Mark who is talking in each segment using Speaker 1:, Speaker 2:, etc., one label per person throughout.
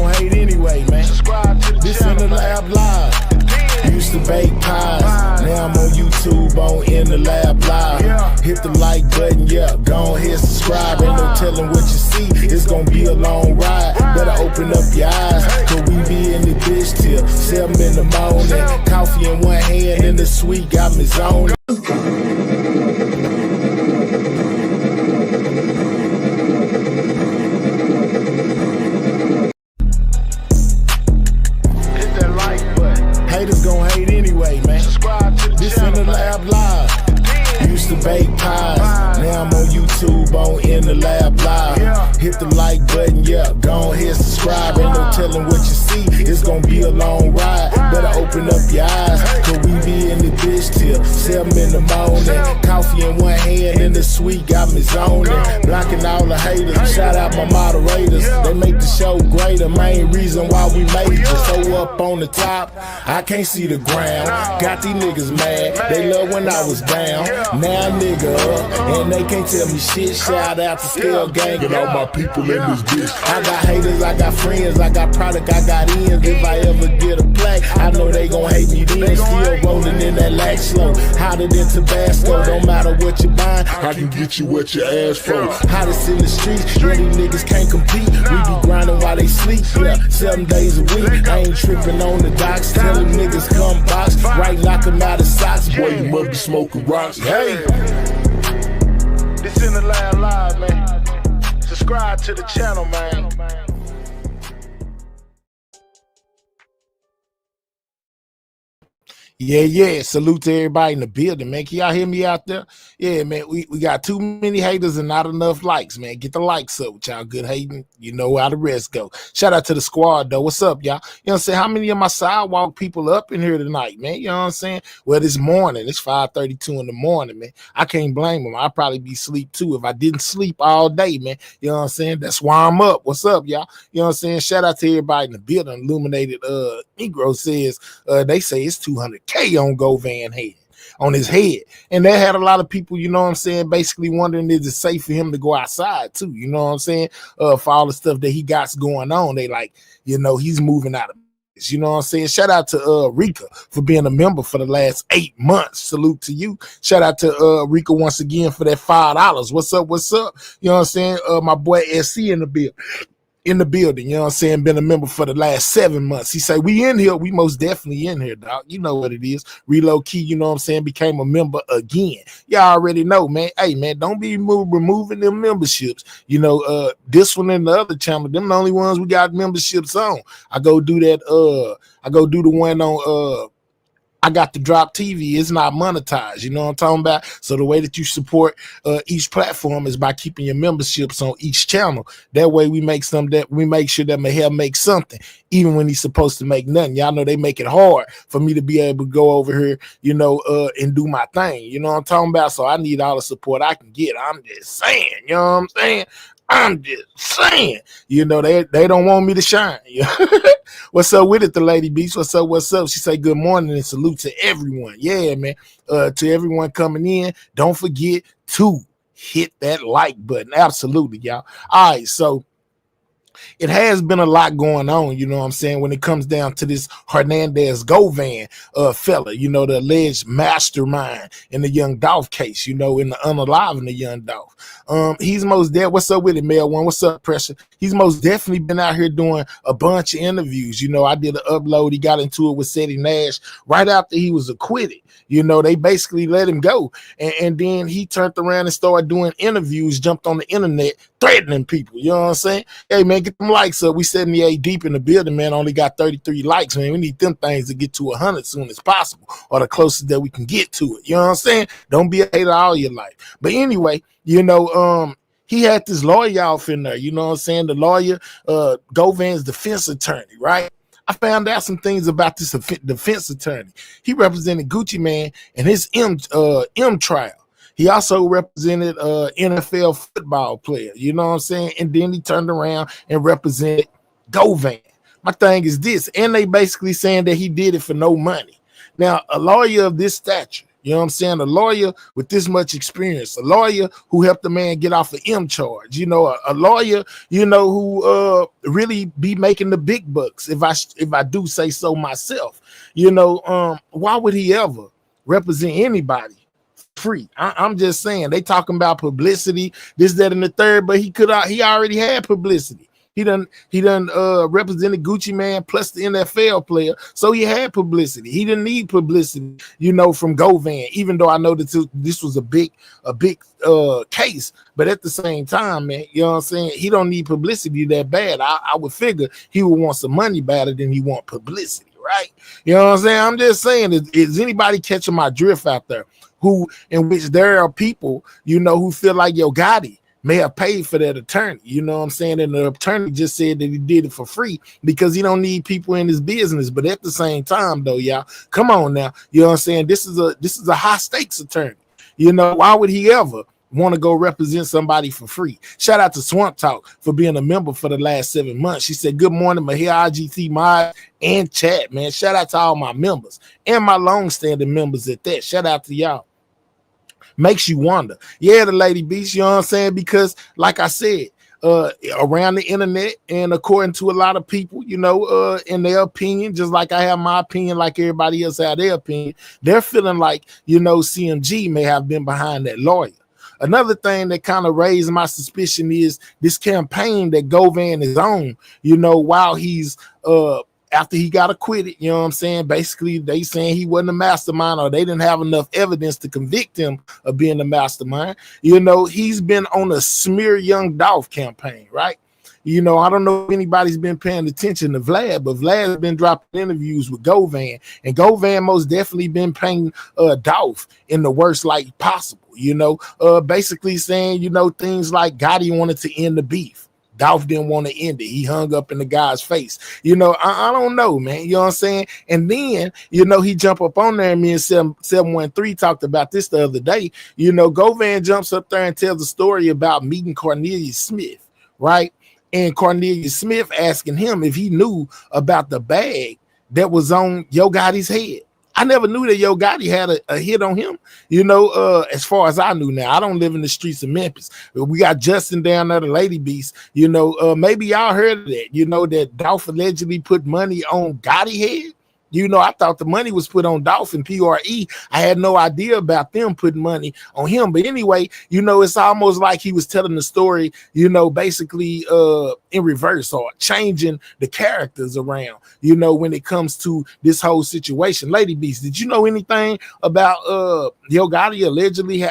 Speaker 1: gon' hate anyway, man.
Speaker 2: Subscribe to the
Speaker 1: This
Speaker 2: channel,
Speaker 1: in the lab live. Used to bake pies, now I'm on YouTube on In the Lab Live. Hit the like button, yeah, go ahead subscribe. Ain't no telling what you see, it's gonna be a long ride. Better open up your eyes, cause we be in the dish till 7 in the morning. Coffee in one hand and the sweet got me zoning. Haters gon' hate anyway, man.
Speaker 2: Subscribe to the
Speaker 1: This
Speaker 2: channel,
Speaker 1: in the lab live. Used to bake pies, now I'm on YouTube on In the Lab Live. Hit the like button, yeah, go ahead subscribe. Ain't no telling what you see, it's gonna be a long ride. Better open up your eyes, cause we be in the dish till 7 in the morning. Coffee in one hand and the sweet got me zoning. Blocking all the haters, shout out my moderators. They make the show greater, main reason why we made it. So up on the top, I can't see the ground. Got these niggas mad, they love when I was down. Now nigga up, and they can't tell me shit. Shout out to Scale Gang and all my people in this bitch. I got haters, I got friends, I got product, I got ends. If I ever get a play, I know they gon' hate me then. Still rolling in that lack slow, hotter than Tabasco. Don't matter what you buying, I can get you what you ask for. Hottest in the streets, really niggas can't compete. We be grinding while they sleep, yeah, 7 days a week. I ain't tripping on the docks, telling niggas come box. Right, knock them out of socks, boy, you must be smoking rocks. Hey!
Speaker 2: This in the lab live, man. Subscribe to the channel, man.
Speaker 1: Yeah. Salute to everybody in the building, man. Can y'all hear me out there? Yeah, man. We got too many haters and not enough likes, man. Get the likes up with y'all good hating. You know how the rest go. Shout out to the squad, though. What's up, y'all? You know what I'm saying? How many of my sidewalk people up in here tonight, man? You know what I'm saying? Well, this morning, it's 5:32 in the morning, man. I can't blame them. I'd probably be asleep, too, if I didn't sleep all day, man. You know what I'm saying? That's why I'm up. What's up, y'all? You know what I'm saying? Shout out to everybody in the building. Illuminated Negro says, they say it's 200K on Govan head. On his head. And that had a lot of people, you know what I'm saying, basically wondering is it safe for him to go outside too, you know what I'm saying, for all the stuff that he got going on. They like, you know, he's moving out of this, you know what I'm saying. Shout out to Rika for being a member for the last 8 months. Salute to you. Shout out to Rika once again for that $5. What's up? You know what I'm saying. My boy SC in the building, you know what I'm saying, been a member for the last 7 months. He say, we in here, we most definitely in here, dog. You know what it is. Reload Key, you know what I'm saying, became a member again. Y'all already know, man. Hey, man, don't be removing them memberships. You know, this one and the other channel, them the only ones we got memberships on. I go do that, I go do the one on, I got the Drop TV. It's not monetized. You know what I'm talking about? So the way that you support each platform is by keeping your memberships on each channel. That way we make sure that Mahel makes something, even when he's supposed to make nothing. Y'all know they make it hard for me to be able to go over here, you know, and do my thing. You know what I'm talking about? So I need all the support I can get. I'm just saying, you know what I'm saying? I'm just saying, you know, they don't want me to shine. What's up with it, the Lady Beast? What's up? She say good morning and salute to everyone. Yeah, man. To everyone coming in, don't forget to hit that like button. Absolutely, y'all. All right, so it has been a lot going on, you know what I'm saying, when it comes down to this Hernandez Govan fella, you know, the alleged mastermind in the Young Dolph case, you know, in the unaliving the Young Dolph. He's most dead. What's up with it, Mel One? What's up, Pressure? He's most definitely been out here doing a bunch of interviews. You know, I did an upload. He got into it with Seti Nash right after he was acquitted. You know, they basically let him go. And then he turned around and started doing interviews, jumped on the internet, threatening people. You know what I'm saying? Hey, man, get them likes up. We 78 deep in the building, man. Only got 33 likes, man. We need them things to get to 100 as soon as possible, or the closest that we can get to it. You know what I'm saying? Don't be a hater all your life. But anyway, you know, he had this lawyer off in there. You know what I'm saying? The lawyer, Govan's defense attorney, right? I found out some things about this defense attorney. He represented Gucci Man in his M trial. He also represented NFL football player, you know what I'm saying? And then he turned around and represented Govan. My thing is this, and they basically saying that he did it for no money. Now, a lawyer of this stature, You know what I'm saying? A lawyer with this much experience, a lawyer who helped the man get off an M charge, you know, a lawyer, you know, who really be making the big bucks, if I do say so myself. You know, why would he ever represent anybody free? I'm just saying, they talking about publicity, this, that, and the third, but he already had publicity. He done represented Gucci Man plus the NFL player, so he had publicity. He didn't need publicity, you know, from Govan, even though I know that this was a big case. But at the same time, man, you know what I'm saying, he don't need publicity that bad. I would figure he would want some money better than he want publicity, right? You know what I'm saying? I'm just saying, is anybody catching my drift out there? In which there are people, you know, who feel like Yo Gotti may have paid for that attorney, you know what I'm saying? And the attorney just said that he did it for free because he don't need people in his business. But at the same time, though, y'all, come on now, you know what I'm saying? This is a high stakes attorney. You know, why would he ever want to go represent somebody for free? Shout out to Swamp Talk for being a member for the last 7 months. She said, good morning, Mahia IGT Mod and chat, man. Shout out to all my members and my long-standing members at that. Shout out to y'all. Makes you wonder. Yeah, the lady beast, you know what I'm saying? Because like I said, around the internet and according to a lot of people, you know, in their opinion, just like I have my opinion, like everybody else have their opinion, they're feeling like, you know, CMG may have been behind that lawyer. Another thing that kind of raised my suspicion is this campaign that Govan is on, you know, while he's after he got acquitted, you know what I'm saying? Basically, they saying he wasn't a mastermind, or they didn't have enough evidence to convict him of being a mastermind. You know, he's been on a smear Young Dolph campaign, right? You know, I don't know if anybody's been paying attention to Vlad, but Vlad's been dropping interviews with Govan, and Govan most definitely been painting Dolph in the worst light possible, you know, basically saying, you know, things like Gotti wanted to end the beef. Dolph didn't want to end it. He hung up in the guy's face. You know, I don't know, man. You know what I'm saying? And then, you know, he jump up on there, and me and 713 talked about this the other day. You know, Govan jumps up there and tells a story about meeting Cornelius Smith, right? And Cornelius Smith asking him if he knew about the bag that was on Yo Gotti's head. I never knew that Yo Gotti had a hit on him, you know, as far as I knew. Now, I don't live in the streets of Memphis. We got Justin down there, the Lady Beast, you know, maybe y'all heard of that, you know, that Dolph allegedly put money on Gotti head. You know, I thought the money was put on Dolph and PRE. I had no idea about them putting money on him. But anyway, you know, it's almost like he was telling the story, you know, basically in reverse, or changing the characters around, you know, when it comes to this whole situation. Lady Beast, did you know anything about Yo Gotti allegedly,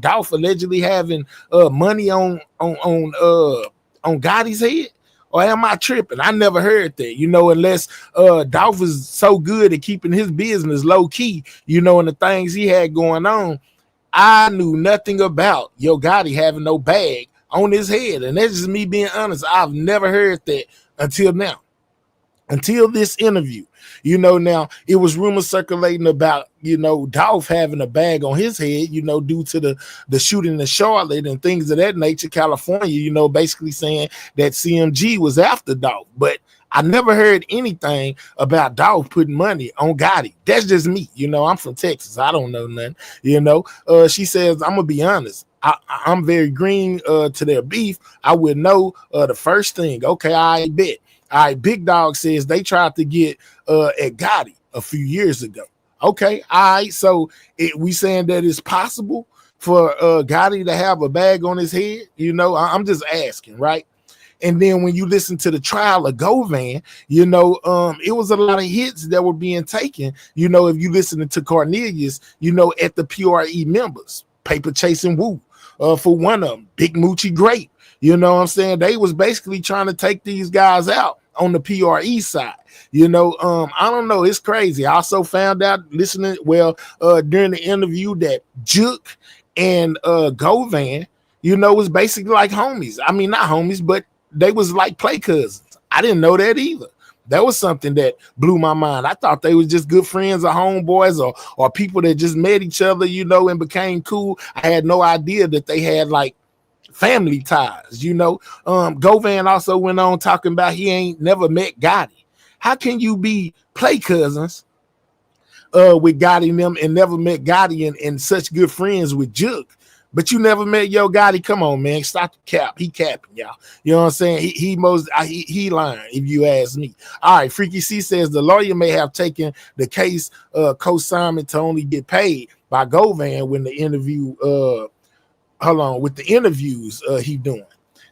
Speaker 1: Dolph allegedly having money on Gotti's head? Or am I tripping? I never heard that, you know, unless Dolph is so good at keeping his business low key, you know, and the things he had going on. I knew nothing about Yo Gotti having no bag on his head. And that's just me being honest. I've never heard that until now, until this interview. You know, now it was rumors circulating about, you know, Dolph having a bag on his head, you know, due to the shooting in Charlotte and things of that nature, California, you know, basically saying that CMG was after Dolph. But I never heard anything about Dolph putting money on Gotti. That's just me. You know, I'm from Texas. I don't know nothing. You know, she says, I'm going to be honest. I'm very green to their beef. I would know the first thing. Okay, I bet. All right, Big Dog says they tried to get at Gotti a few years ago. Okay, all right, so we saying that it's possible for Gotti to have a bag on his head? You know, I'm just asking, right? And then when you listen to the trial of Govan, you know, it was a lot of hits that were being taken. You know, if you listen to Cornelius, you know, at the PRE members, Paper Chasing Woo, for one of them, Big Moochie Grape. You know what I'm saying? They was basically trying to take these guys out on the PRE side. You know, I don't know. It's crazy. I also found out listening, during the interview that Juke and Govan, you know, was basically like homies. I mean, not homies, but they was like play cousins. I didn't know that either. That was something that blew my mind. I thought they was just good friends or homeboys or people that just met each other, you know, and became cool. I had no idea that they had like family ties, you know. Govan also went on talking about he ain't never met Gotti. How can you be play cousins with Gotti and them, and never met Gotti and such good friends with Juke. But you never met Yo Gotti. Come on, man. Stop the cap. He capping, y'all. You know what I'm saying? He lying, if you ask me. All right, Freaky C says the lawyer may have taken the case co-signment to only get paid by Govan when the interview with the interviews he doing.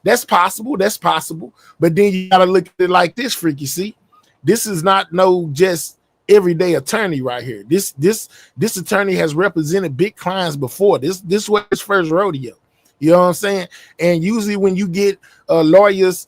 Speaker 1: That's possible. That's possible. But then you gotta look at it like this, Freaky C. This is not no just everyday attorney right here. This attorney has represented big clients before. This was his first rodeo. You know what I'm saying? And usually when you get lawyers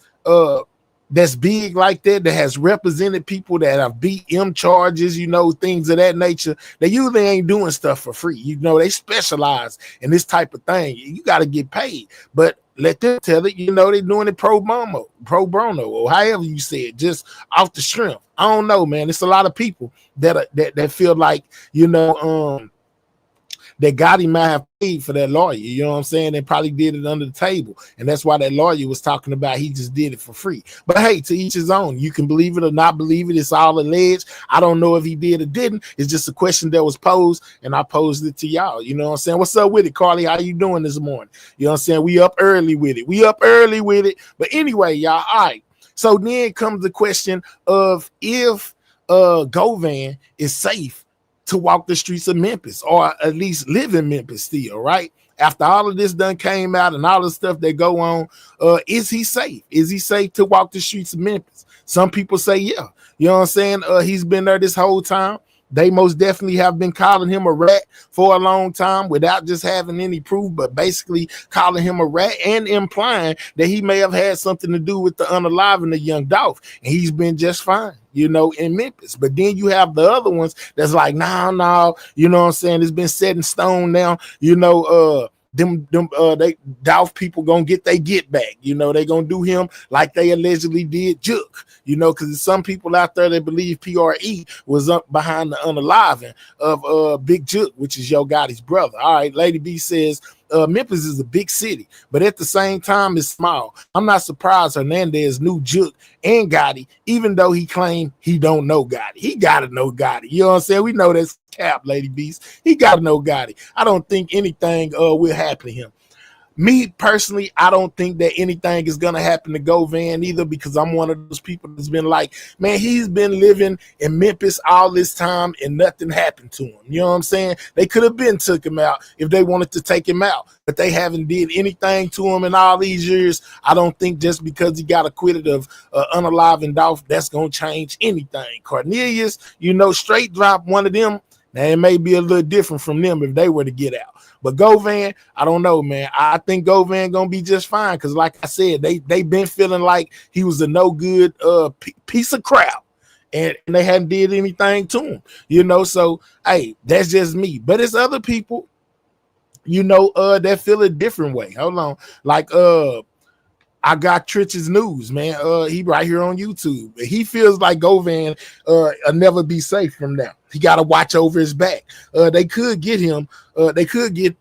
Speaker 1: that's big like that has represented people that have beat M charges, you know, things of that nature, they usually ain't doing stuff for free. You know, they specialize in this type of thing. You got to get paid, but let them tell it, you know, they're doing it pro bono, or however you say it, just off the strength. I don't know, man. It's a lot of people that feel like, you know, that Gotti might have paid for that lawyer. You know what I'm saying? They probably did it under the table. And that's why that lawyer was talking about he just did it for free. But hey, to each his own. You can believe it or not believe it. It's all alleged. I don't know if he did or didn't. It's just a question that was posed, and I posed it to y'all. You know what I'm saying? What's up with it, Carly? How you doing this morning? You know what I'm saying? We up early with it. But anyway, y'all, all right. So then comes the question of if Govan is safe to walk the streets of Memphis, or at least live in Memphis still, right? After all of this done came out and all the stuff that go on, is he safe? Is he safe to walk the streets of Memphis? Some people say, yeah. You know what I'm saying? He's been there this whole time. They most definitely have been calling him a rat for a long time without just having any proof, but basically calling him a rat and implying that he may have had something to do with the unaliving of Young Dolph, and he's been just fine, you know, in Memphis. But then you have the other ones that's like, no, you know what I'm saying? It's been set in stone now, you know, they Dolph people gonna get they get back, you know, they gonna do him like they allegedly did Juke, you know, because there's some people out there that believe PRE was up behind the unaliving of Big Juke, which is Yo Gotti's brother. All right, Lady B says Memphis is a big city, but at the same time it's small. I'm not surprised Hernandez knew Juke and Gotti, even though he claimed he don't know Gotti. He gotta know Gotti. You know what I'm saying? We know that's cap, Lady Beast. He gotta know Gotti. I don't think anything will happen to him. Me personally, I don't think that anything is gonna happen to Govan either, because I'm one of those people that's been like, man, he's been living in Memphis all this time and nothing happened to him. You know what I'm saying? They could have been took him out if they wanted to take him out, but they haven't did anything to him in all these years. I don't think just because he got acquitted of unaliving Dolph, that's gonna change anything. Cornelius, you know, straight drop one of them. Now it may be a little different from them if they were to get out. But Govan, I don't know, man. I think Govan gonna be just fine, because like I said, they been feeling like he was a no good piece of crap, and they hadn't did anything to him, you know. So hey, that's just me. But it's other people, you know, that feel a different way. Hold on, like I got Trich's news, man. He right here on YouTube. He feels like Govan will never be safe from now. He got to watch over his back. They could get him. They could get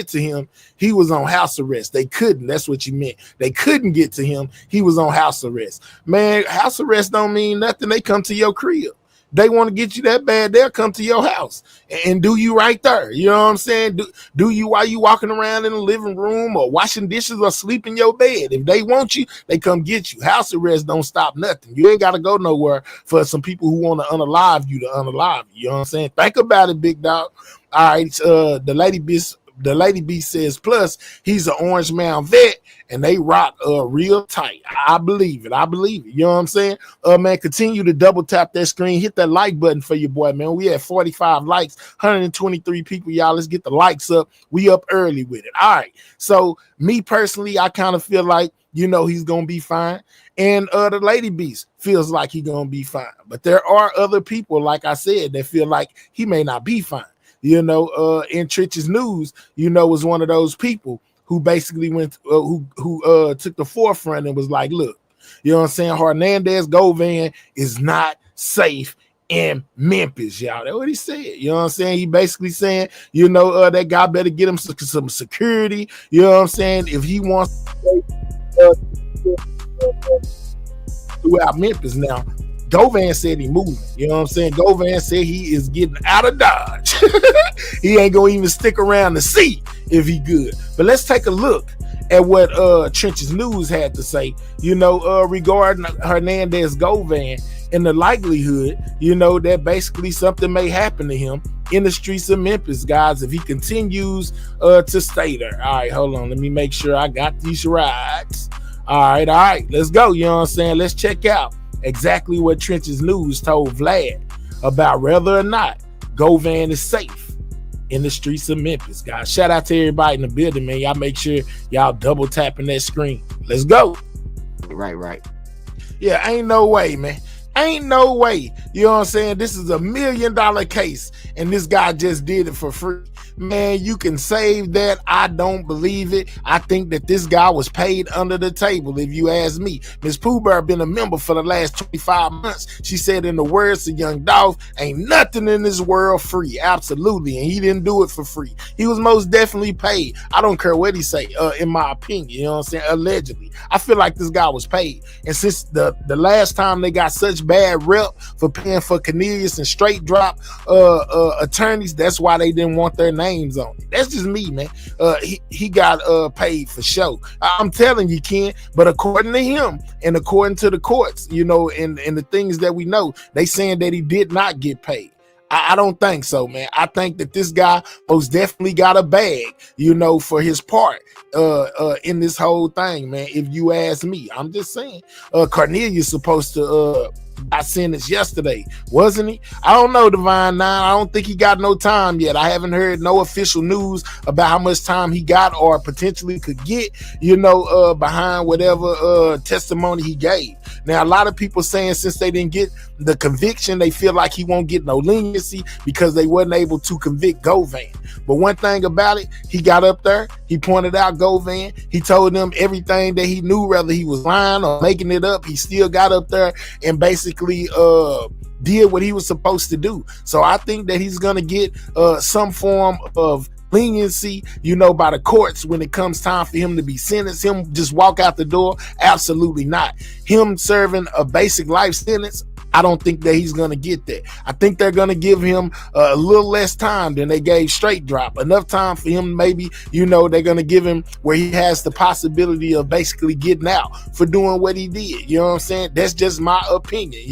Speaker 1: to him. He was on house arrest. They couldn't. That's what you meant. They couldn't get to him. He was on house arrest. Man, house arrest don't mean nothing. They come to your crib. They want to get you that bad, they'll come to your house and do you right there. You know what I'm saying? Do you while you walking around in the living room or washing dishes or sleep in your bed. If they want you, they come get you. House arrest don't stop nothing. You ain't got to go nowhere for some people who want to unalive you to unalive you. You know what I'm saying? Think about it, big dog. All right, the Lady B says, plus he's an Orange Mound vet and they rock real tight. I believe it. You know what I'm saying? Man, continue to double tap that screen. Hit that like button for your boy, man. We had 45 likes, 123 people, y'all. Let's get the likes up. We up early with it. All right. So me personally, I kind of feel like, you know, he's going to be fine. And the Lady Beast feels like he's going to be fine. But there are other people, like I said, that feel like he may not be fine. You know, in Trich's news, you know, was one of those people who basically went, who took the forefront and was like, look, you know what I'm saying? Hernandez Govan is not safe in Memphis, y'all. That's what he said. You know what I'm saying? He basically saying, you know, that guy better get him some security. You know what I'm saying? If he wants to stay throughout Memphis now, Govan said he moving. You know what I'm saying? Govan said he is getting out of Dodge. He ain't gonna even stick around to see if he good. But let's take a look at what Trenches News had to say, regarding Hernandez Govan and the likelihood, that basically something may happen to him in the streets of Memphis, guys, if he continues to stay there. All right, hold on. Let me make sure I got these rights. All right, let's go. You know what I'm saying? Let's check out exactly what Trenches News told Vlad about whether or not Govan is safe in the streets of Memphis, guys. Shout out to everybody in the building, man. Y'all make sure y'all double tapping that screen. Let's go.
Speaker 3: Right.
Speaker 1: Yeah, ain't no way, man. Ain't no way. You know what I'm saying? This is $1 million case, and this guy just did it for free. Man, you can save that. I don't believe it. I think that this guy was paid under the table, if you ask me. Miss Pooh Bear been a member for the last 25 months. She said, in the words of Young Dolph, ain't nothing in this world free. Absolutely. And he didn't do it for free. He was most definitely paid. I don't care what he say, in my opinion. You know what I'm saying? Allegedly. I feel like this guy was paid. And since the last time they got such bad rep for paying for Cornelius and straight drop attorneys, that's why they didn't want their names on it. That's just me, man. He got paid for show. I'm telling you, Ken. But according to him and according to the courts, and the things that we know, they saying that he did not get paid. I don't think so, man. I think that this guy most definitely got a bag, for his part in this whole thing, man. If you ask me, I'm just saying. Cornelius supposed to got sentenced yesterday, wasn't he? I don't know, Divine Nine. I don't think he got no time yet. I haven't heard no official news about how much time he got or potentially could get, behind whatever testimony he gave. Now, a lot of people saying since they didn't get the conviction, they feel like he won't get no leniency because they wasn't able to convict Govan. But one thing about it, he got up there, he pointed out Govan, he told them everything that he knew, whether he was lying or making it up. He still got up there and basically did what he was supposed to do. So I think that he's gonna get some form of leniency, by the courts when it comes time for him to be sentenced. Him just walk out the door? Absolutely not. Him serving a basic life sentence, I don't think that he's going to get that. I think they're going to give him a little less time than they gave straight drop. Enough time for him, maybe, they're going to give him where he has the possibility of basically getting out for doing what he did. You know what I'm saying? That's just my opinion,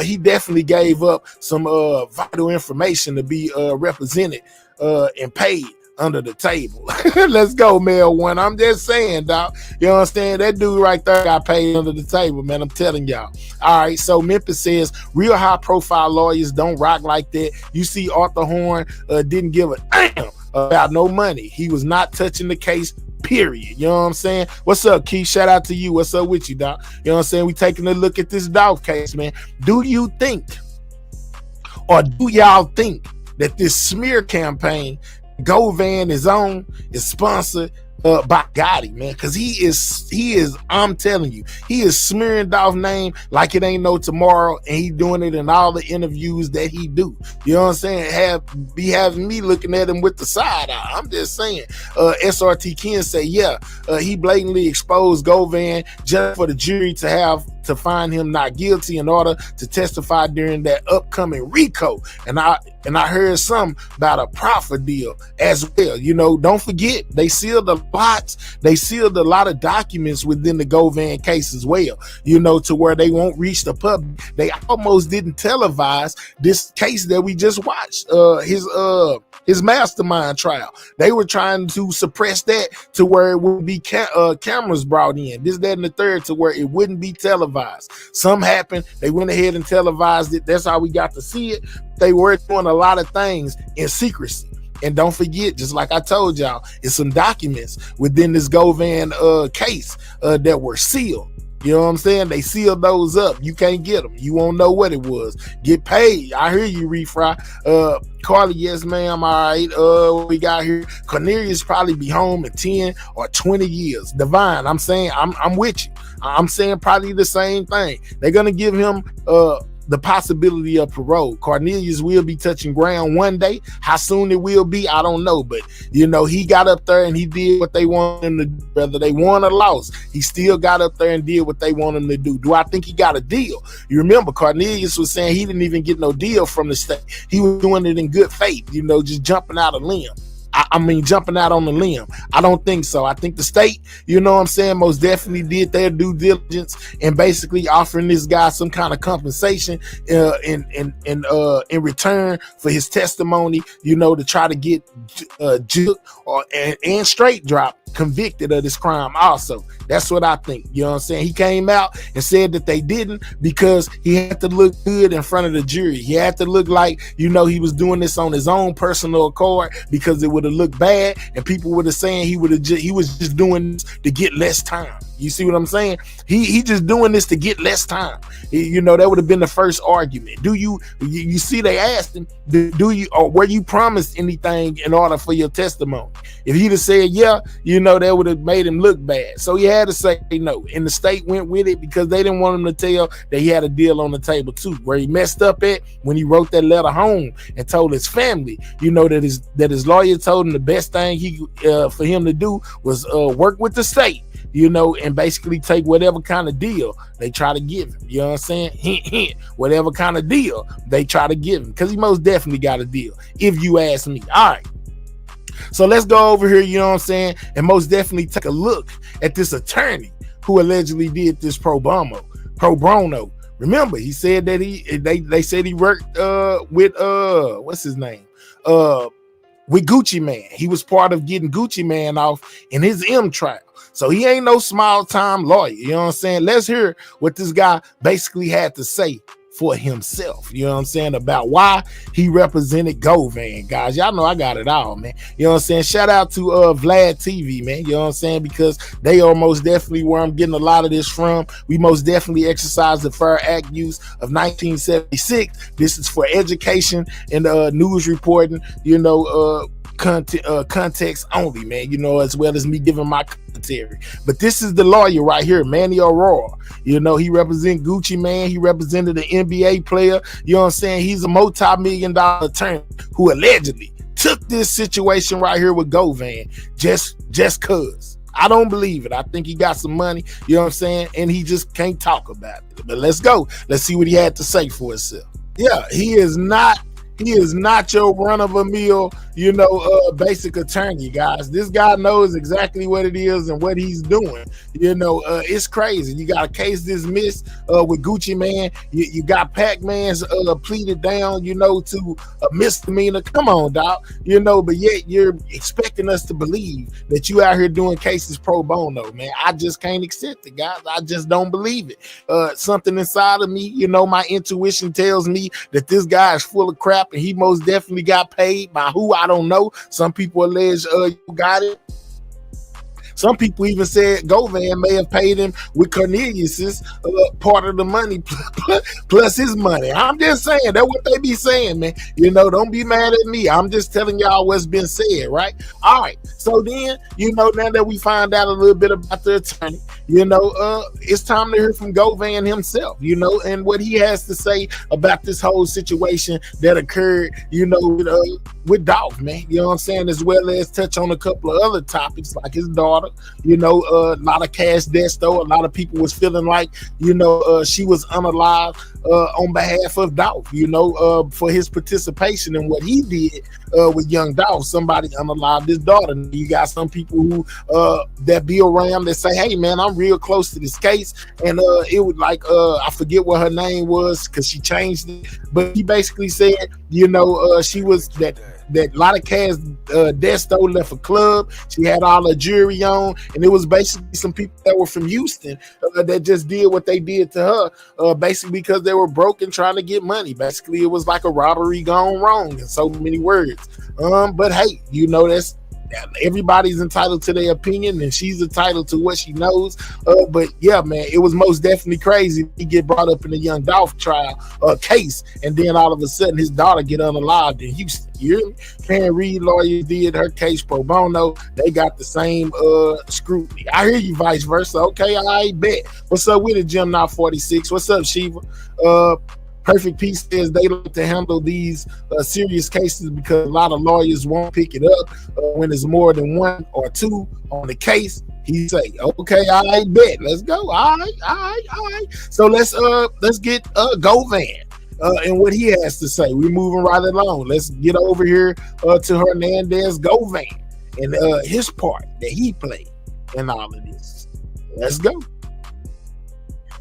Speaker 1: He definitely gave up some vital information to be represented and paid under the table. Let's go, Mel One. I'm just saying, dog. You understand? That dude right there got paid under the table, man. I'm telling y'all. All right, so Memphis says real high-profile lawyers don't rock like that. You see, Arthur Horn didn't give a damn about no money. He was not touching the case, period. You know what I'm saying? What's up, Keith? Shout out to you. What's up with you, dog? You know what I'm saying? We taking a look at this Dolph case, man. Do you think, or do y'all think that this smear campaign Govan is sponsored by Gotti, man? Because he is, I'm telling you, he is smearing Dolph name like it ain't no tomorrow, and he doing it in all the interviews that he do. You know what I'm saying? Be having me looking at him with the side eye. I'm just saying. SRT Ken say, he blatantly exposed Govan just for the jury to find him not guilty in order to testify during that upcoming RICO. And I heard some about a Proffer deal as well. Don't forget, they sealed a lot of documents within the Govan case as well, to where they won't reach the public. They almost didn't televise this case that we just watched, his mastermind trial. They were trying to suppress that to where it would be cameras brought in, this, that, and the third, to where it wouldn't be televised. Some happened. They went ahead and televised it. That's how we got to see it. They were doing a lot of things in secrecy. And don't forget, just like I told y'all, it's some documents within this Govan case that were sealed. You know what I'm saying? They sealed those up. You can't get them. You won't know what it was. Get paid. I hear you, Refry. Carly, yes, ma'am. All right. What we got here? Cornelius probably be home in 10 or 20 years. Divine, I'm saying, I'm with you. I'm saying probably the same thing. They're gonna give him the possibility of parole. Cornelius will be touching ground one day. How soon it will be, I don't know. But, he got up there and he did what they wanted him to do. Whether they won or lost, he still got up there and did what they want him to do. Do I think he got a deal? You remember, Cornelius was saying he didn't even get no deal from the state. He was doing it in good faith, just jumping out a limb. Jumping out on the limb. I don't think so. I think the state, most definitely did their due diligence and basically offering this guy some kind of compensation in return for his testimony, to try to get and straight drop convicted of this crime also. That's what I think. He came out and said that they didn't because he had to look good in front of the jury. He had to look like, he was doing this on his own personal accord because it would have looked bad and people would have saying he was just doing this to get less time. You see what I'm saying? He just doing this to get less time. That would have been the first argument. You see, they asked him, do you, or were you promised anything in order for your testimony? If he'd have said, yeah, that would have made him look bad. So he had to say no. And the state went with it because they didn't want him to tell that he had a deal on the table too. Where he messed up at when he wrote that letter home and told his family, that his lawyer told him the best thing for him to do was work with the state, and basically take whatever kind of deal they try to give him. You know what I'm saying? Hint, hint. Whatever kind of deal they try to give him. Because he most definitely got a deal, if you ask me. All right. So let's go over here, and most definitely take a look at this attorney who allegedly did this pro bono. Remember, he said that they said he worked with what's his name? With Gucci Mane. He was part of getting Gucci Mane off in his M trial. So he ain't no small time lawyer. You know what I'm saying? Let's hear what this guy basically had to say for himself. You know what I'm saying? About why he represented Govan. Guys, y'all know I got it all, man. You know what I'm saying? Shout out to Vlad TV, man. You know what I'm saying? Because they are most definitely where I'm getting a lot of this from. We most definitely exercise the Fair Act use of 1976. This is for education and news reporting, context only, man, as well as me giving my commentary. But this is the lawyer right here, Manny Aurora. He represent Gucci Mane. He represented an NBA player. You know what I'm saying? He's a multi-million-dollar attorney who allegedly took this situation right here with Govan just cause. I don't believe it. I think he got some money, you know what I'm saying? And he just can't talk about it. But let's go. Let's see what he had to say for himself. Yeah, he is not your run-of-a-mill, basic attorney, guys. This guy knows exactly what it is and what he's doing. It's crazy. You got a case dismissed with Gucci Mane. You got Pac-Man's pleaded down, to a misdemeanor. Come on, dog. But yet you're expecting us to believe that you out here doing cases pro bono, man. I just can't accept it, guys. I just don't believe it. Something inside of me, my intuition tells me that this guy is full of crap. And he most definitely got paid by who, I don't know. Some people allege you got it. Some people even said Govan may have paid him with Cornelius's part of the money plus his money. I'm just saying, that's what they be saying, man. Don't be mad at me. I'm just telling y'all what's been said, right? All right. So then, now that we find out a little bit about the attorney, it's time to hear from Govan himself, and what he has to say about this whole situation that occurred, with Dolph, man. You know what I'm saying? As well as touch on a couple of other topics like his daughter, a lot of cash debts, though. A lot of people was feeling like, she was unalive on behalf of Dolph, for his participation in what he did with Young Dolph. Somebody unalived his daughter. You got some people who that be around that say, hey, man, I'm real close to this case. And it was like, I forget what her name was because she changed it. But he basically said, she was that lot of cash Desto left a club. She had all her jewelry on, and it was basically some people that were from Houston that just did what they did to her, basically because they were broke and trying to get money. Basically, it was like a robbery gone wrong in so many words. But hey, that's everybody's entitled to their opinion, and she's entitled to what she knows. But yeah, man, it was most definitely crazy. He get brought up in the Young Dolph trial case, and then all of a sudden his daughter get unalived in Houston. You hear me? Karen Reed lawyer did her case pro bono. They got the same scrutiny. I hear you, vice versa. Okay, I bet. What's up with it, Jim? Now 46. What's up, Shiva? Perfect Peace says they like to handle these serious cases because a lot of lawyers won't pick it up when there's more than one or two on the case. He say, okay, all right, bet, let's go. All right. So let's get Govan and what he has to say. We're moving right along. Let's get over here to Hernandez Govan and his part that he played in all of this. Let's go.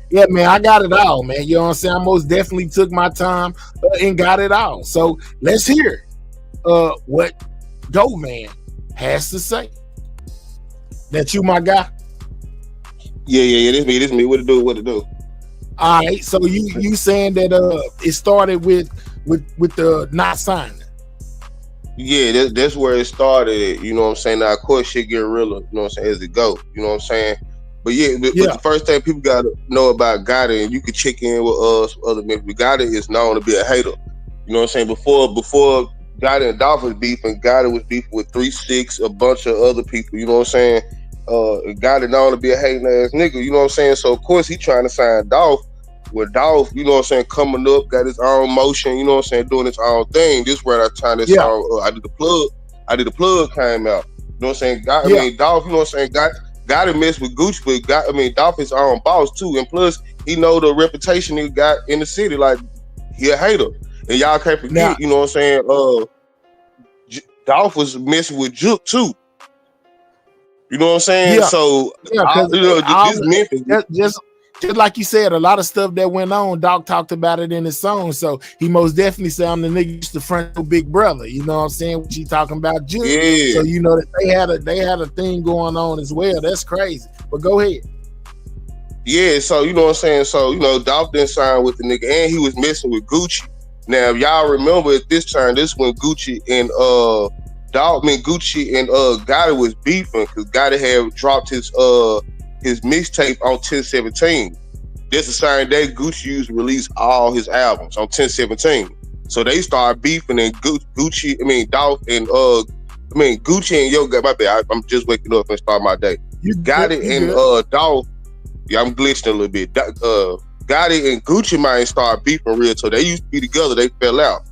Speaker 1: Yeah, man, I got it all, man. You know what I'm saying? I most definitely took my time and got it all. So let's hear what Govan has to say. That you, my guy?
Speaker 3: Yeah. This me. What to do?
Speaker 1: All right. So you saying that it started with the not signing?
Speaker 3: Yeah, that's where it started. You know what I'm saying? Now, of course, shit get realer. You know what I'm saying? As it go. You know what I'm saying? But but the first thing people gotta know about Gotti, and you can check in with other Memphis. Gotti is known to be a hater. You know what I'm saying? Before Gotti and Dolph was beefing, Gotti was beefing with 3-6, a bunch of other people. You know what I'm saying? Gotti known to be a hating ass nigga. You know what I'm saying? So of course he trying to sign Dolph. With Dolph, you know what I'm saying, coming up, got his own motion. You know what I'm saying, doing his own thing. This is where I turned this song. I did the plug came out. You know what I'm saying? I mean, Dolph. You know what I'm saying? Gotti mess with Gucci, but Dolph his own boss too. And plus, he know the reputation he got in the city. Like, he a hater. And y'all can't forget, you know what I'm saying? Dolph was messing with Juke too. You know what I'm saying?
Speaker 1: Yeah.
Speaker 3: So, this Memphis.
Speaker 1: Just like you said, a lot of stuff that went on, Doc talked about it in his song. So he most definitely said, I'm the nigga used to front of Big Brother. You know what I'm saying? What you talking about, Juke?
Speaker 3: Yeah.
Speaker 1: So you know that they had a thing going on as well. That's crazy. But go ahead.
Speaker 3: Yeah, so you know what I'm saying? So, you know, Dolph didn't sign with the nigga, and he was messing with Gucci. Now, if y'all remember at this time, this when Gucci and Gotti was beefing because Gotti had dropped his mixtape on 10/17. That's the same day Gucci used to release all his albums on 10/17. So they started beefing, and Dolph and Gucci and Yo, my bad. I'm just waking up and start my day. Dolph. Yeah, I'm glitching a little bit. Gotti and Gucci Mane started beefing real, so they used to be together. They fell out.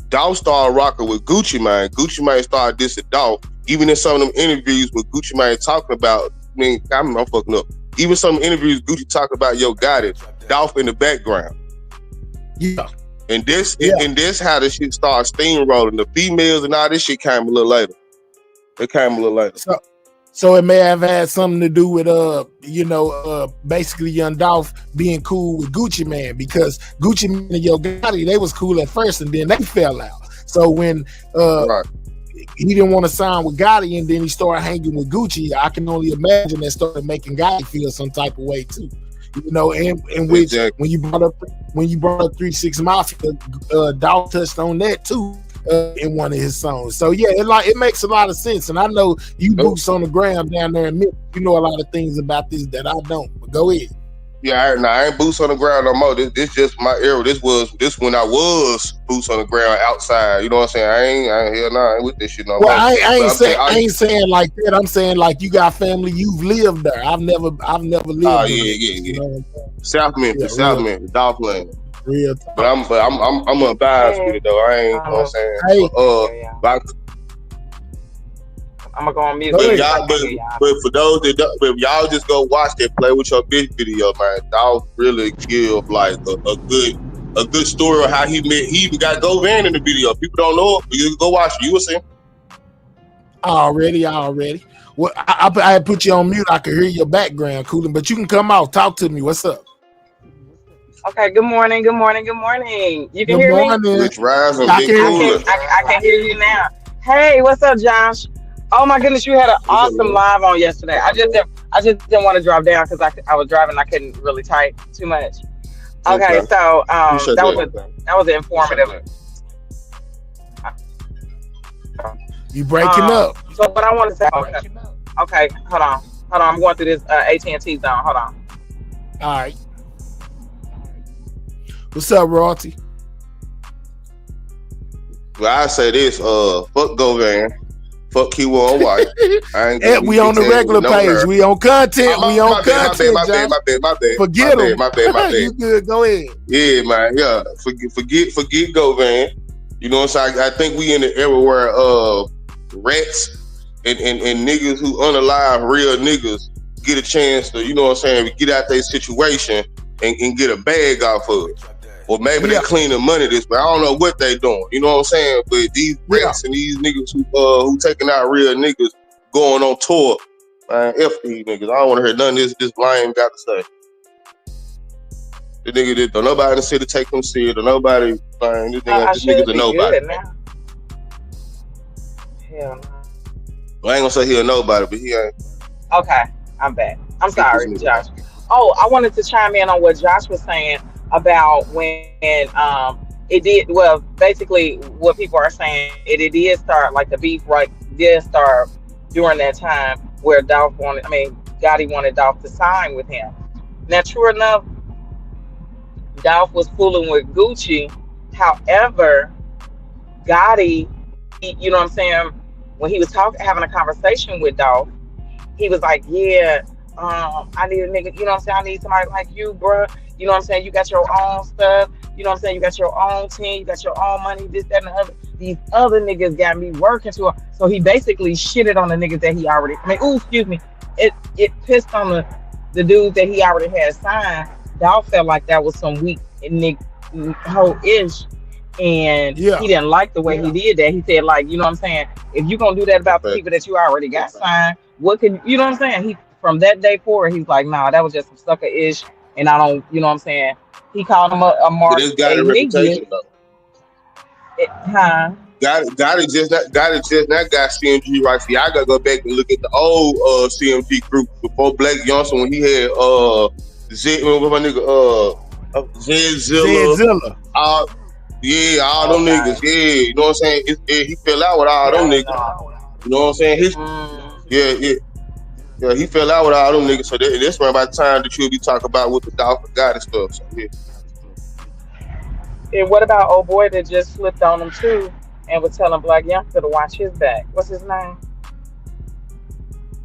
Speaker 3: Dolph started rocking with Gucci Mane. Gucci Mane started dissing Dolph. Even in some of them interviews with Gucci Mane talking about, I'm fucking up. Even some interviews Gucci talking about Yo Gotti, Dolph in the background.
Speaker 1: Yeah.
Speaker 3: And this how the shit started steamrolling. The females and all this shit came a little later. It came a little later.
Speaker 1: So it may have had something to do with basically Young Dolph being cool with Gucci Mane, because Gucci Mane and Yo Gotti, they was cool at first and then they fell out. So when he didn't want to sign with Gotti and then he started hanging with Gucci, I can only imagine that started making Gotti feel some type of way too. You know, and which exactly. when you brought up 3-6 Mafia, Dolph touched on that too. In one of his songs. So yeah, it makes a lot of sense. And I know you boots on the ground down there in Memphis. You know a lot of things about this that I don't. But go ahead.
Speaker 3: Yeah, I ain't boots on the ground no more. This just my era. This when I was boots on the ground outside. You know what I'm saying? I ain't with this shit no more.
Speaker 1: I ain't saying like that. I'm saying like you got family. You've lived there. I've never lived.
Speaker 3: Oh yeah. You know South Memphis, Dolph Lane.
Speaker 1: Real
Speaker 3: but I'm biased with it though. I ain't, you know what I'm saying?
Speaker 4: I'm gonna go on mute.
Speaker 3: But for those that don't, if y'all just go watch that Play With Your Bitch video, man, Dolph really give like a good story of how he met. He even got Govan in the video. People don't know it, but you can go watch it. You will see.
Speaker 1: Already. Well, I put you on mute. I can hear your background cooling, but you can come out. Talk to me. What's up?
Speaker 4: Okay, good morning. You can hear me?
Speaker 3: Rich Rising,
Speaker 4: I can hear you now. Hey, what's up, Josh? Oh my goodness, you had an awesome live on yesterday. I just didn't want to drop down because I was driving. I couldn't really type too much. Okay, so that was informative.
Speaker 1: You breaking up.
Speaker 4: So what I want to say. Okay, hold on. I'm going through this AT&T zone. Hold on.
Speaker 1: All right. What's up, Royalty?
Speaker 3: Well, I say this, fuck Govan. Fuck Kiwa on white. I ain't
Speaker 1: And we on the regular page. We on content. We on content.
Speaker 3: My bad.
Speaker 1: Forget him.
Speaker 3: My bad.
Speaker 1: You good? Go ahead.
Speaker 3: Yeah, man. Yeah. Forget Govan. You know what I'm saying? I think we in the era where rats and niggas who unalive real niggas get a chance to, you know what I'm saying, get out their situation and get a bag off of it. Or maybe they clean the money this way. I don't know what they doing. You know what I'm saying? But these rats and these niggas who taking out real niggas going on tour, man, F these niggas. I don't want to hear none of this lame got to say. The nigga that don't nobody in the city take them serious. Or nobody, man, this nigga's a nobody.
Speaker 4: Hell no.
Speaker 3: I ain't gonna say he a nobody, but he ain't.
Speaker 4: Okay, I'm back. I'm sorry, Josh. Oh, I wanted to chime in on what Josh was saying about when it did, well, basically what people are saying, it did start, like the beef did start during that time where Gotti wanted Dolph to sign with him. Now, true enough, Dolph was fooling with Gucci. However, Gotti, you know what I'm saying, when he was having a conversation with Dolph, he was like, yeah, I need a nigga, you know what I'm saying, I need somebody like you, bruh. You know what I'm saying? You got your own stuff. You know what I'm saying? You got your own team. You got your own money, this, that, and the other. These other niggas got me working to it. So he basically shitted on the niggas that he already, it pissed on the dudes that he already had signed. Dolph felt like that was some weak nigga hoe-ish. And he didn't like the way he did that. He said, like, you know what I'm saying? If you gonna do that about the people that you already got signed, what can, you know what I'm saying? From that day forward, he's like, nah, that was just some sucker-ish. And I don't, you know what I'm saying? He called him a mark.
Speaker 3: This got a reputation though. Gotti just not got CMG right. See, I gotta go back and look at the old CMG group before Black Youngsta when he had Zilla. All them niggas. Yeah, you know what I'm saying? He fell out with all them niggas. You know what I'm saying? Yeah, he fell out with all them niggas, so that's right about the time that you'll be talking about with the Dolph and Gotti stuff. So, yeah.
Speaker 4: And what about old boy that just flipped on him too and was telling Black Youngsta to watch his back? What's his name?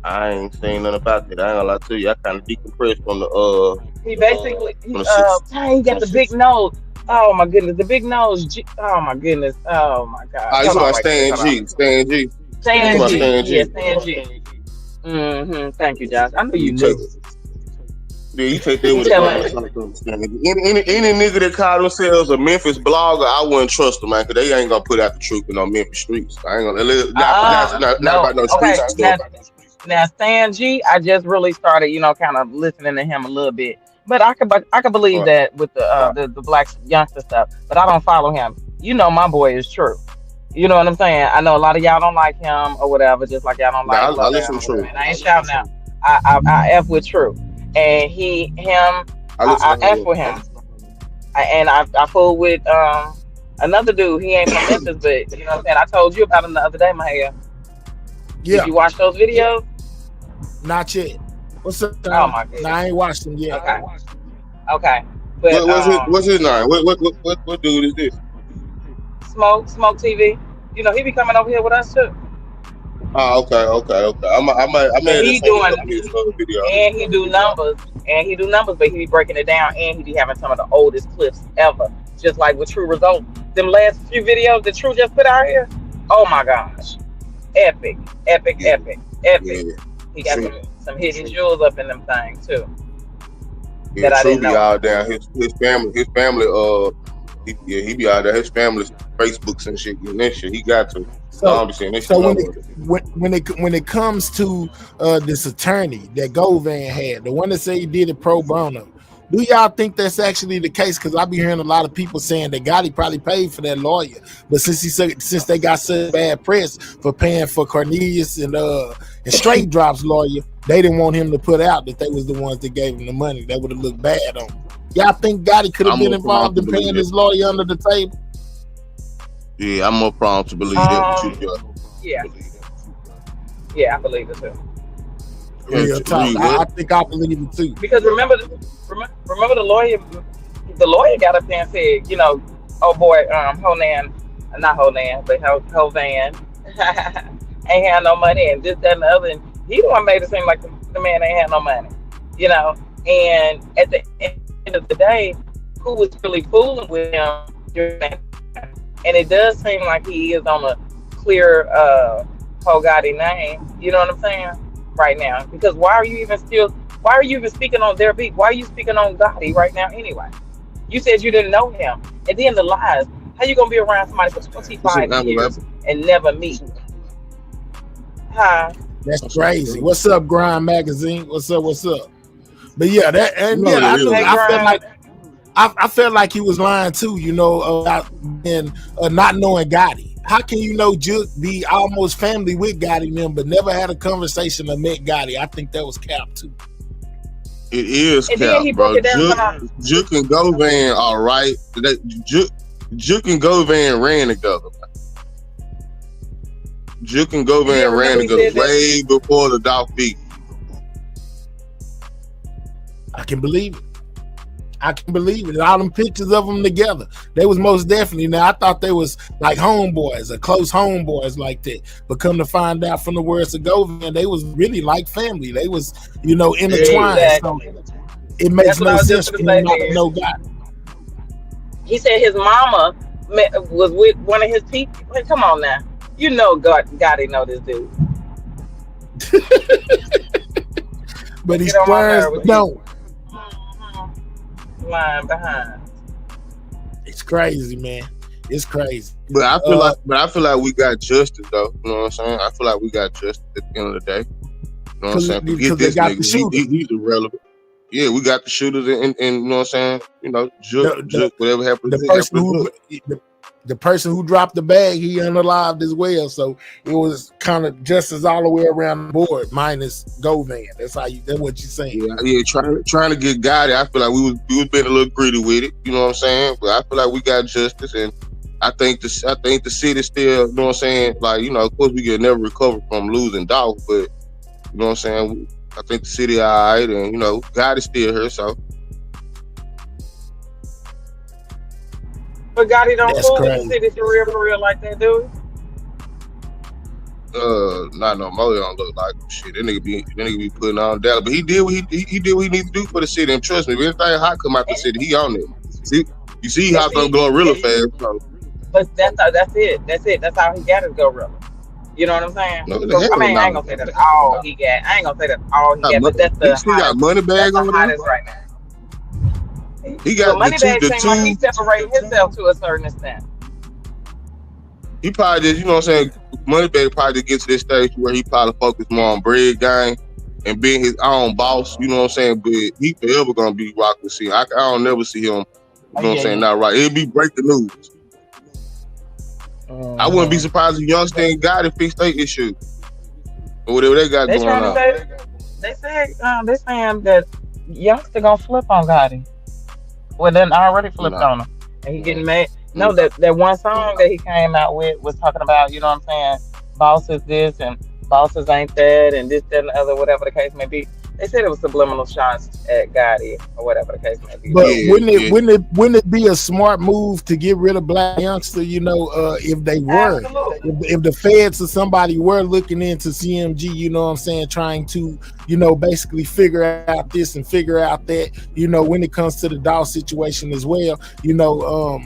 Speaker 3: I ain't saying nothing about that. I ain't gonna lie to you. I kind of decompressed from the
Speaker 4: He basically he got the big nose. Oh my goodness, the big nose. Oh my goodness. Oh my God.
Speaker 3: He's about Stan G.
Speaker 4: Stan G. Yeah, Stan G. Mm-hmm. Thank you, Josh. I know you knew.
Speaker 3: Yeah, you take that with any nigga that call themselves a Memphis blogger, I wouldn't trust them, man, because they ain't gonna put out the truth in no Memphis streets. I ain't gonna. Not about no streets stuff.
Speaker 4: Now, Stan G, I just really started, kind of listening to him a little bit, but I could believe that with the Black Youngsta stuff, but I don't follow him. My boy is true. You know what I'm saying? I know a lot of y'all don't like him or whatever, just like y'all don't like him.
Speaker 3: I listen to True.
Speaker 4: I ain't shouting out. I F with True. And I F with him. I fool with another dude. He ain't from Memphis, but you know what I'm saying? I told you about him the other day, Mahia. Yeah. Did you watch those videos?
Speaker 1: Not yet. What's up?
Speaker 4: Oh my goodness.
Speaker 1: No, I ain't watched them yet.
Speaker 4: Okay. But
Speaker 3: what's his name? What dude is this?
Speaker 4: Smoke TV. He be coming over here with us too.
Speaker 3: Oh, okay. I made
Speaker 4: he do numbers, but he be breaking it down, and he be having some of the oldest clips ever. Just like with True Results, them last few videos that True just put out here. Oh my gosh, epic.
Speaker 3: Yeah.
Speaker 4: He got some hidden jewels up in them things too.
Speaker 3: Yeah, that I didn't know. Out there. His family. He be out there. His family's Facebooks and shit, and that shit. He got to.
Speaker 1: So when it comes to this attorney that Govan had, the one that said he did it pro bono, do y'all think that's actually the case? Because I be hearing a lot of people saying that Gotti probably paid for that lawyer, but since they got such bad press for paying for Cornelius and Straight Drop's lawyer, they didn't want him to put out that they was the ones that gave him the money. That would have looked bad on him. Y'all think Gotti could have been involved in paying his lawyer under the table?
Speaker 3: Yeah, I'm more prone to believe that.
Speaker 4: Yeah, I believe it too.
Speaker 1: Real talk. I think I believe it too.
Speaker 4: Because remember the lawyer. The lawyer got up there and said, oh boy, Honan, not Honan, but Hovan. ain't had no money and this, that, and the other. And he the one made it seem like the man ain't had no money, you know. And at the end of the day, who was really fooling with him during that time? And it does seem like he is on a clear Gotti name. You know what I'm saying? Right now, because why are you even speaking on their beat? Why are you speaking on Gotti right now anyway? You said you didn't know him, and then the lies. How you gonna be around somebody for 25 years and never meet? Huh?
Speaker 1: That's crazy. What's up, Grind Magazine? What's up? What's up? But yeah, that and yeah, I felt like he was lying too. You know, about not knowing Gotti. How can you know Juke be almost family with Gotti and them, but never had a conversation or met Gotti? I think that was cap too.
Speaker 3: It is cap, bro. Juke and Govan are right. Juke and Govan ran together. Juke and Govan ran together way before the Dolph beat.
Speaker 1: I can believe it. I can believe it. All them pictures of them together, they was most definitely. Now I thought they was like homeboys, or close homeboys like that. But come to find out from the words of Govan, they was really like family. They was, you know, intertwined.
Speaker 4: Exactly.
Speaker 1: So it makes no sense for them not to know God.
Speaker 4: He said his mama was with one of his people. Like, come on now, you know Gotti know this dude.
Speaker 1: But he swears no.
Speaker 4: Lying behind.
Speaker 1: It's crazy, man. It's crazy.
Speaker 3: But I feel like we got justice though. You know what I'm saying? I feel like we got justice at the end of the day. You know what I'm saying? Forget this nigga. He's irrelevant. Yeah, we got the shooters and you know what I'm saying? You know, whatever happened.
Speaker 1: The person who dropped the bag, he unalived as well. So it was kind of justice all the way around the board, minus Govan. That's what you're saying.
Speaker 3: Yeah, trying to get Gotti. I feel like we was being a little greedy with it. You know what I'm saying? But I feel like we got justice, and I think the city still. You know what I'm saying? Like, you know, of course we can never recover from losing Dolph, but you know what I'm saying? I think the city all right, and you know, Gotti's still here, so.
Speaker 4: But Gotti don't fool with the city for real like that, dude.
Speaker 3: Not no more. It don't look like shit. That nigga be putting on Dallas, but he did what he did what he needed to do for the city. And trust me, if anything hot come out the city, he on it. See, you see how things go real fast. So.
Speaker 4: But that's it. That's how he got his gorilla. You know what I'm saying?
Speaker 3: No,
Speaker 4: I ain't gonna say that all he got. I ain't gonna say that all he got. But that's the
Speaker 3: he got money bag on
Speaker 4: hottest right now.
Speaker 3: He got
Speaker 4: money bag seems like he's separating himself to a certain extent.
Speaker 3: He probably just, you know what I'm saying, Moneybag probably just get to this stage where he probably focus more on bread game and being his own boss, you know what I'm saying, but he forever gonna be rocking with I don't never see him, you know what I'm saying, not right. It'd be breaking news. I wouldn't be surprised if Youngsta and Gotti fix their issue or whatever they got going on.
Speaker 4: They saying that Youngsta gonna flip on Gotti. Well, then already flipped on him, and he getting mad. No, that one song that he came out with was talking about, you know what I'm saying, bosses this and bosses ain't that, and this, that, and the other, whatever the case may be. They said it was subliminal shots at Gotti or whatever the case may be.
Speaker 1: But wouldn't it be a smart move to get rid of Black Youngsta? You know, if they were, if the feds or somebody were looking into CMG, you know what I'm saying, trying to, you know, basically figure out this and figure out that, you know, when it comes to the Dolph situation as well, you know,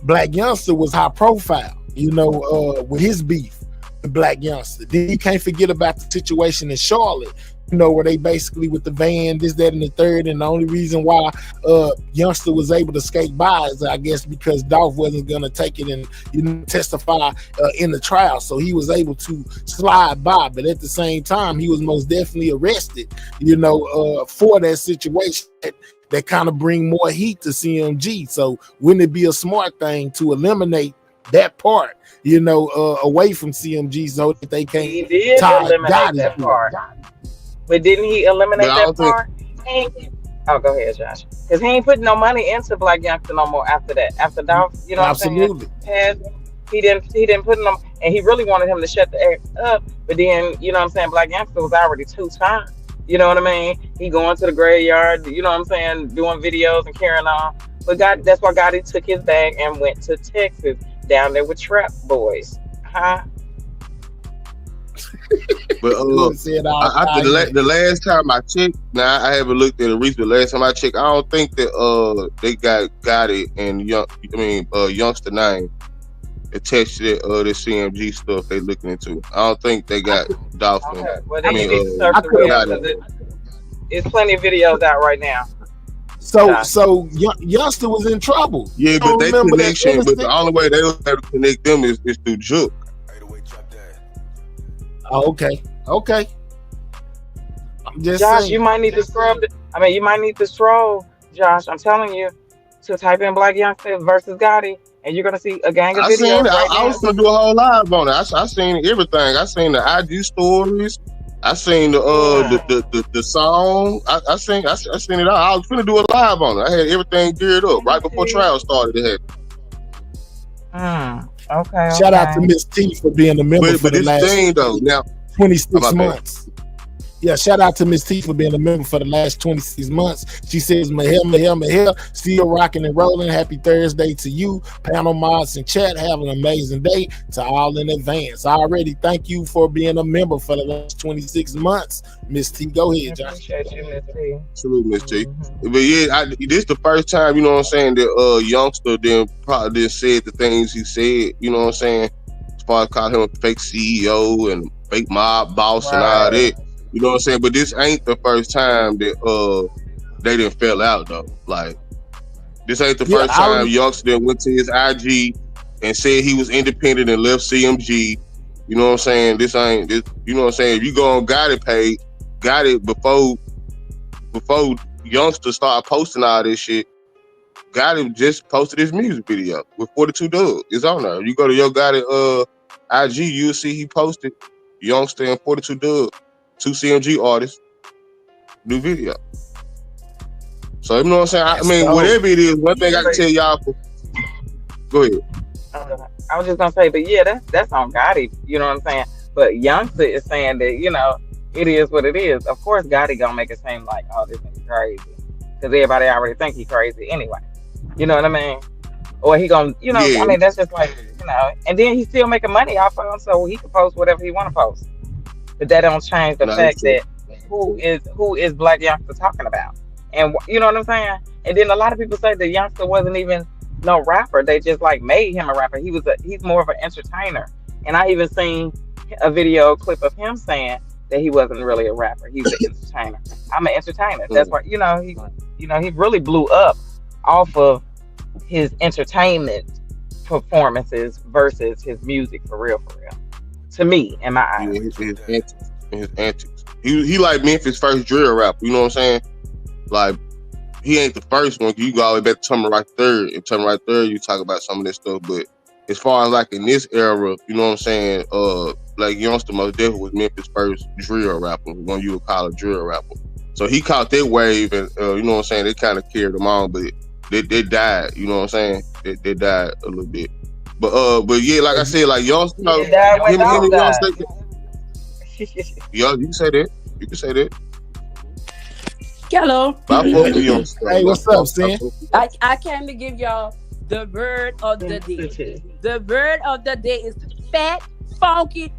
Speaker 1: Black Youngsta was high profile, you know, with his beef with Black Youngsta. Then you can't forget about the situation in Charlotte, you know, where they basically with the van, this, that, and the third, and the only reason why Youngsta was able to skate by is, I guess, because Dolph wasn't gonna take it and, you know, testify in the trial, so he was able to slide by. But at the same time, he was most definitely arrested, you know, for that situation that kind of bring more heat to CMG. So wouldn't it be a smart thing to eliminate that part, you know, away from CMG so that they can't
Speaker 4: eliminate that part? But didn't he eliminate that part? Oh, go ahead, Josh. Because he ain't putting no money into Black Youngsta no more after that. After Dolph, you know what I'm saying? He didn't put him, and he really wanted him to shut the act up. But then, you know what I'm saying, Black Youngsta was already 2 times. You know what I mean? He going to the graveyard, you know what I'm saying, doing videos and carrying on. But that's why Gotti took his bag and went to Texas, down there with Trap Boys. Huh?
Speaker 3: But the last time I checked, now I haven't looked at it recently. Last time I checked, I don't think that they got Gotti and Youngsta name attached to the CMG stuff they looking into. I don't think they got Dolph.
Speaker 4: Okay. Well, they need to search the web because it's plenty of videos out right now.
Speaker 1: So Youngsta was in trouble.
Speaker 3: Yeah, but they connection, but the only way they don't have to connect them is through Juke.
Speaker 1: Oh, okay. I'm just
Speaker 4: Josh,
Speaker 1: saying.
Speaker 4: you might need to scrub. You might need to stroll, Josh. I'm telling you, to type in Black Youngsta versus Gotti, and you're gonna see a gang of videos.
Speaker 3: I was gonna do a whole live on it. I seen everything. I seen the IG stories. I seen the song. I seen it all. I was gonna do a live on it. I had everything geared up right before trial started. It happened.
Speaker 4: Okay.
Speaker 1: Shout out to Miss T for being a member for the last 26 months. Yeah, shout out to Miss T for being a member for the last 26 months. She says, Mahel, still rocking and rolling. Happy Thursday to you. Panel mods and chat, have an amazing day. To all in advance. I already thank you for being a member for the last 26 months. Miss T, go ahead, Josh.
Speaker 4: Appreciate you, Miss T.
Speaker 3: Salute, Miss T. But yeah, this the first time, you know what I'm saying, that Youngsta probably said the things he said, you know what I'm saying, as far as calling him a fake CEO and fake mob boss and all that. You know what I'm saying? But this ain't the first time that they didn't fell out though. Like, this ain't the first time Youngsta went to his IG and said he was independent and left CMG. You know what I'm saying? This ain't this. You know what I'm saying? If you go on Gotti page, Gotti before Youngsta started posting all this shit, Gotti just posted his music video with 42 Dugg. It's on there. You go to your Gotti IG, you'll see he posted Youngsta and 42 Dugg. 2 CMG artists, new video. So you know what I'm saying? Whatever it is, one thing I can tell y'all. Go ahead.
Speaker 4: I was just gonna say, but yeah, that's on Gotti. You know what I'm saying? But Youngsta is saying that it is what it is. Of course, Gotti gonna make it seem like, oh, this is crazy, because everybody already think he's crazy anyway. You know what I mean? Or he gonna, that's just like, and then he's still making money off of him, so he can post whatever he want to post. But that don't change the fact that who is Black Youngsta talking about, and you know what I'm saying. And then a lot of people say the Youngsta wasn't even no rapper; they just like made him a rapper. He's more of an entertainer. And I even seen a video clip of him saying that he wasn't really a rapper; he was an entertainer. I'm an entertainer. That's why he really blew up off of his entertainment performances versus his music for real. To me, in my eyes.
Speaker 3: His antics. He like Memphis' first drill rapper, you know what I'm saying? Like, he ain't the first one. You go all the way back to Tumble Right Third. In Tumble Right Third, you talk about some of this stuff. But as far as like in this era, you know what I'm saying? Like Youngsta most definitely was Memphis' first drill rapper, one you would call a drill rapper. So he caught that wave, and you know what I'm saying? They kind of carried him on, but they died. You know what I'm saying? They died a little bit. But yeah, like I said, like Youngsta, yeah, you can say that.
Speaker 5: Hello.
Speaker 1: Hey, what's up, Sin?
Speaker 5: I came to give y'all the word of the day. The word of the day is fat, funky.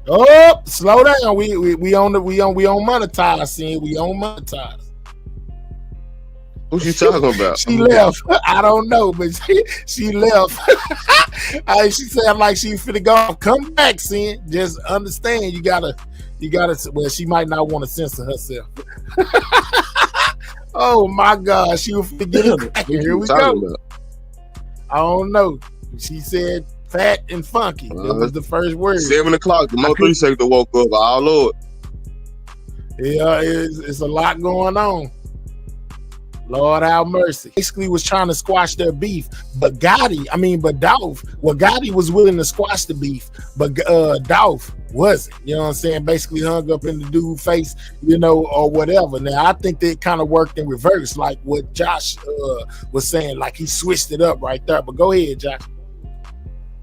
Speaker 1: Oh, slow down. We on monetize, Sin. We on monetize.
Speaker 3: Who's she talking about?
Speaker 1: She left. I don't know, but she left. She said like she finna go. Come back, Sin. Just understand you gotta. Well, she might not want to censor herself. Oh my God, she was forgetting. Here we go. About? I don't know. She said fat and funky. That was the first word.
Speaker 3: 7 o'clock. The Mo3 sector woke up. Oh Lord.
Speaker 1: Yeah, it's a lot going on. Lord have mercy. Basically was trying to squash their beef, but Dolph, Gotti was willing to squash the beef, but Dolph wasn't. You know what I'm saying? Basically hung up in the dude's face, or whatever. Now I think they kind of worked in reverse, like what Josh was saying, like he switched it up right there. But go ahead, Josh.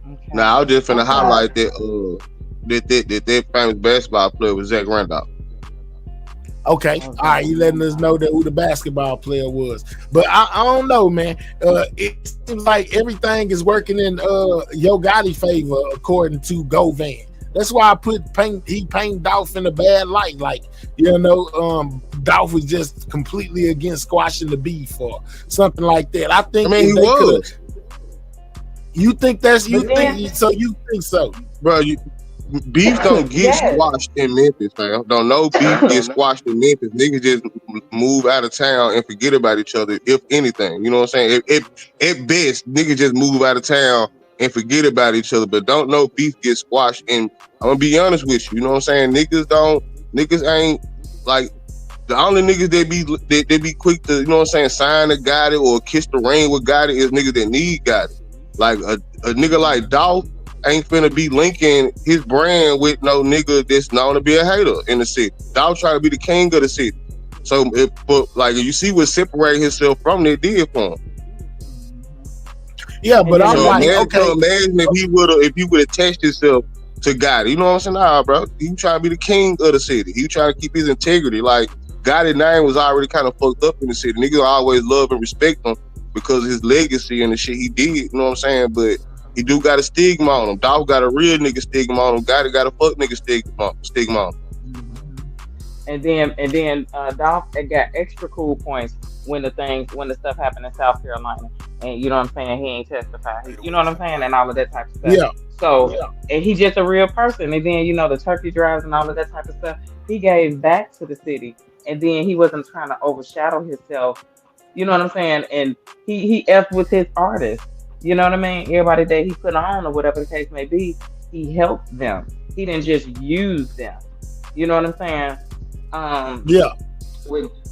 Speaker 3: Okay. Now I was just finna highlight that famous basketball player was Zach Randolph.
Speaker 1: Okay. All right, you letting us know that who the basketball player was. But I don't know, man. It seems like everything is working in Yo Gotti favor, according to Govan. That's why I paint Dolph in a bad light. Like, Dolph was just completely against squashing the beef or something like that. I think
Speaker 3: he was.
Speaker 1: You think so?
Speaker 3: Bro, beef don't get squashed in Memphis, fam. Don't know beef get squashed in Memphis. Niggas just move out of town and forget about each other, if anything. You know what I'm saying? At best, niggas just move out of town and forget about each other, but don't know beef gets squashed. And I'm gonna be honest with you, you know what I'm saying? Niggas ain't like the only niggas that be quick to, you know what I'm saying, sign a Gotti or kiss the ring with Gotti is niggas that need Gotti. Like a nigga like Dolph ain't finna be linking his brand with no nigga that's known to be a hater in the city. Dolph try to be the king of the city. So, but you see what separated himself from that did for him.
Speaker 1: Yeah, but I'm like,
Speaker 3: imagine if he would attach himself to Gotti. You know what I'm saying? Nah, bro. He trying to be the king of the city. He trying to keep his integrity. Like, Gotti's name was already kind of fucked up in the city. Niggas always love and respect him because of his legacy and the shit he did. You know what I'm saying? But he do got a stigma on him. Dolph got a real nigga stigma on him. Gotti got a fuck nigga stigma on him.
Speaker 4: And then Dolph got extra cool points when the stuff happened in South Carolina. And you know what I'm saying? He ain't testified. You know what I'm saying? And all of that type of stuff.
Speaker 1: Yeah.
Speaker 4: So, and he's just a real person. And then, the turkey drives and all of that type of stuff, he gave back to the city. And then he wasn't trying to overshadow himself. You know what I'm saying? And he F with his artists. You know what I mean? Everybody that he put on or whatever the case may be, he helped them. He didn't just use them. You know what I'm saying?
Speaker 1: Yeah.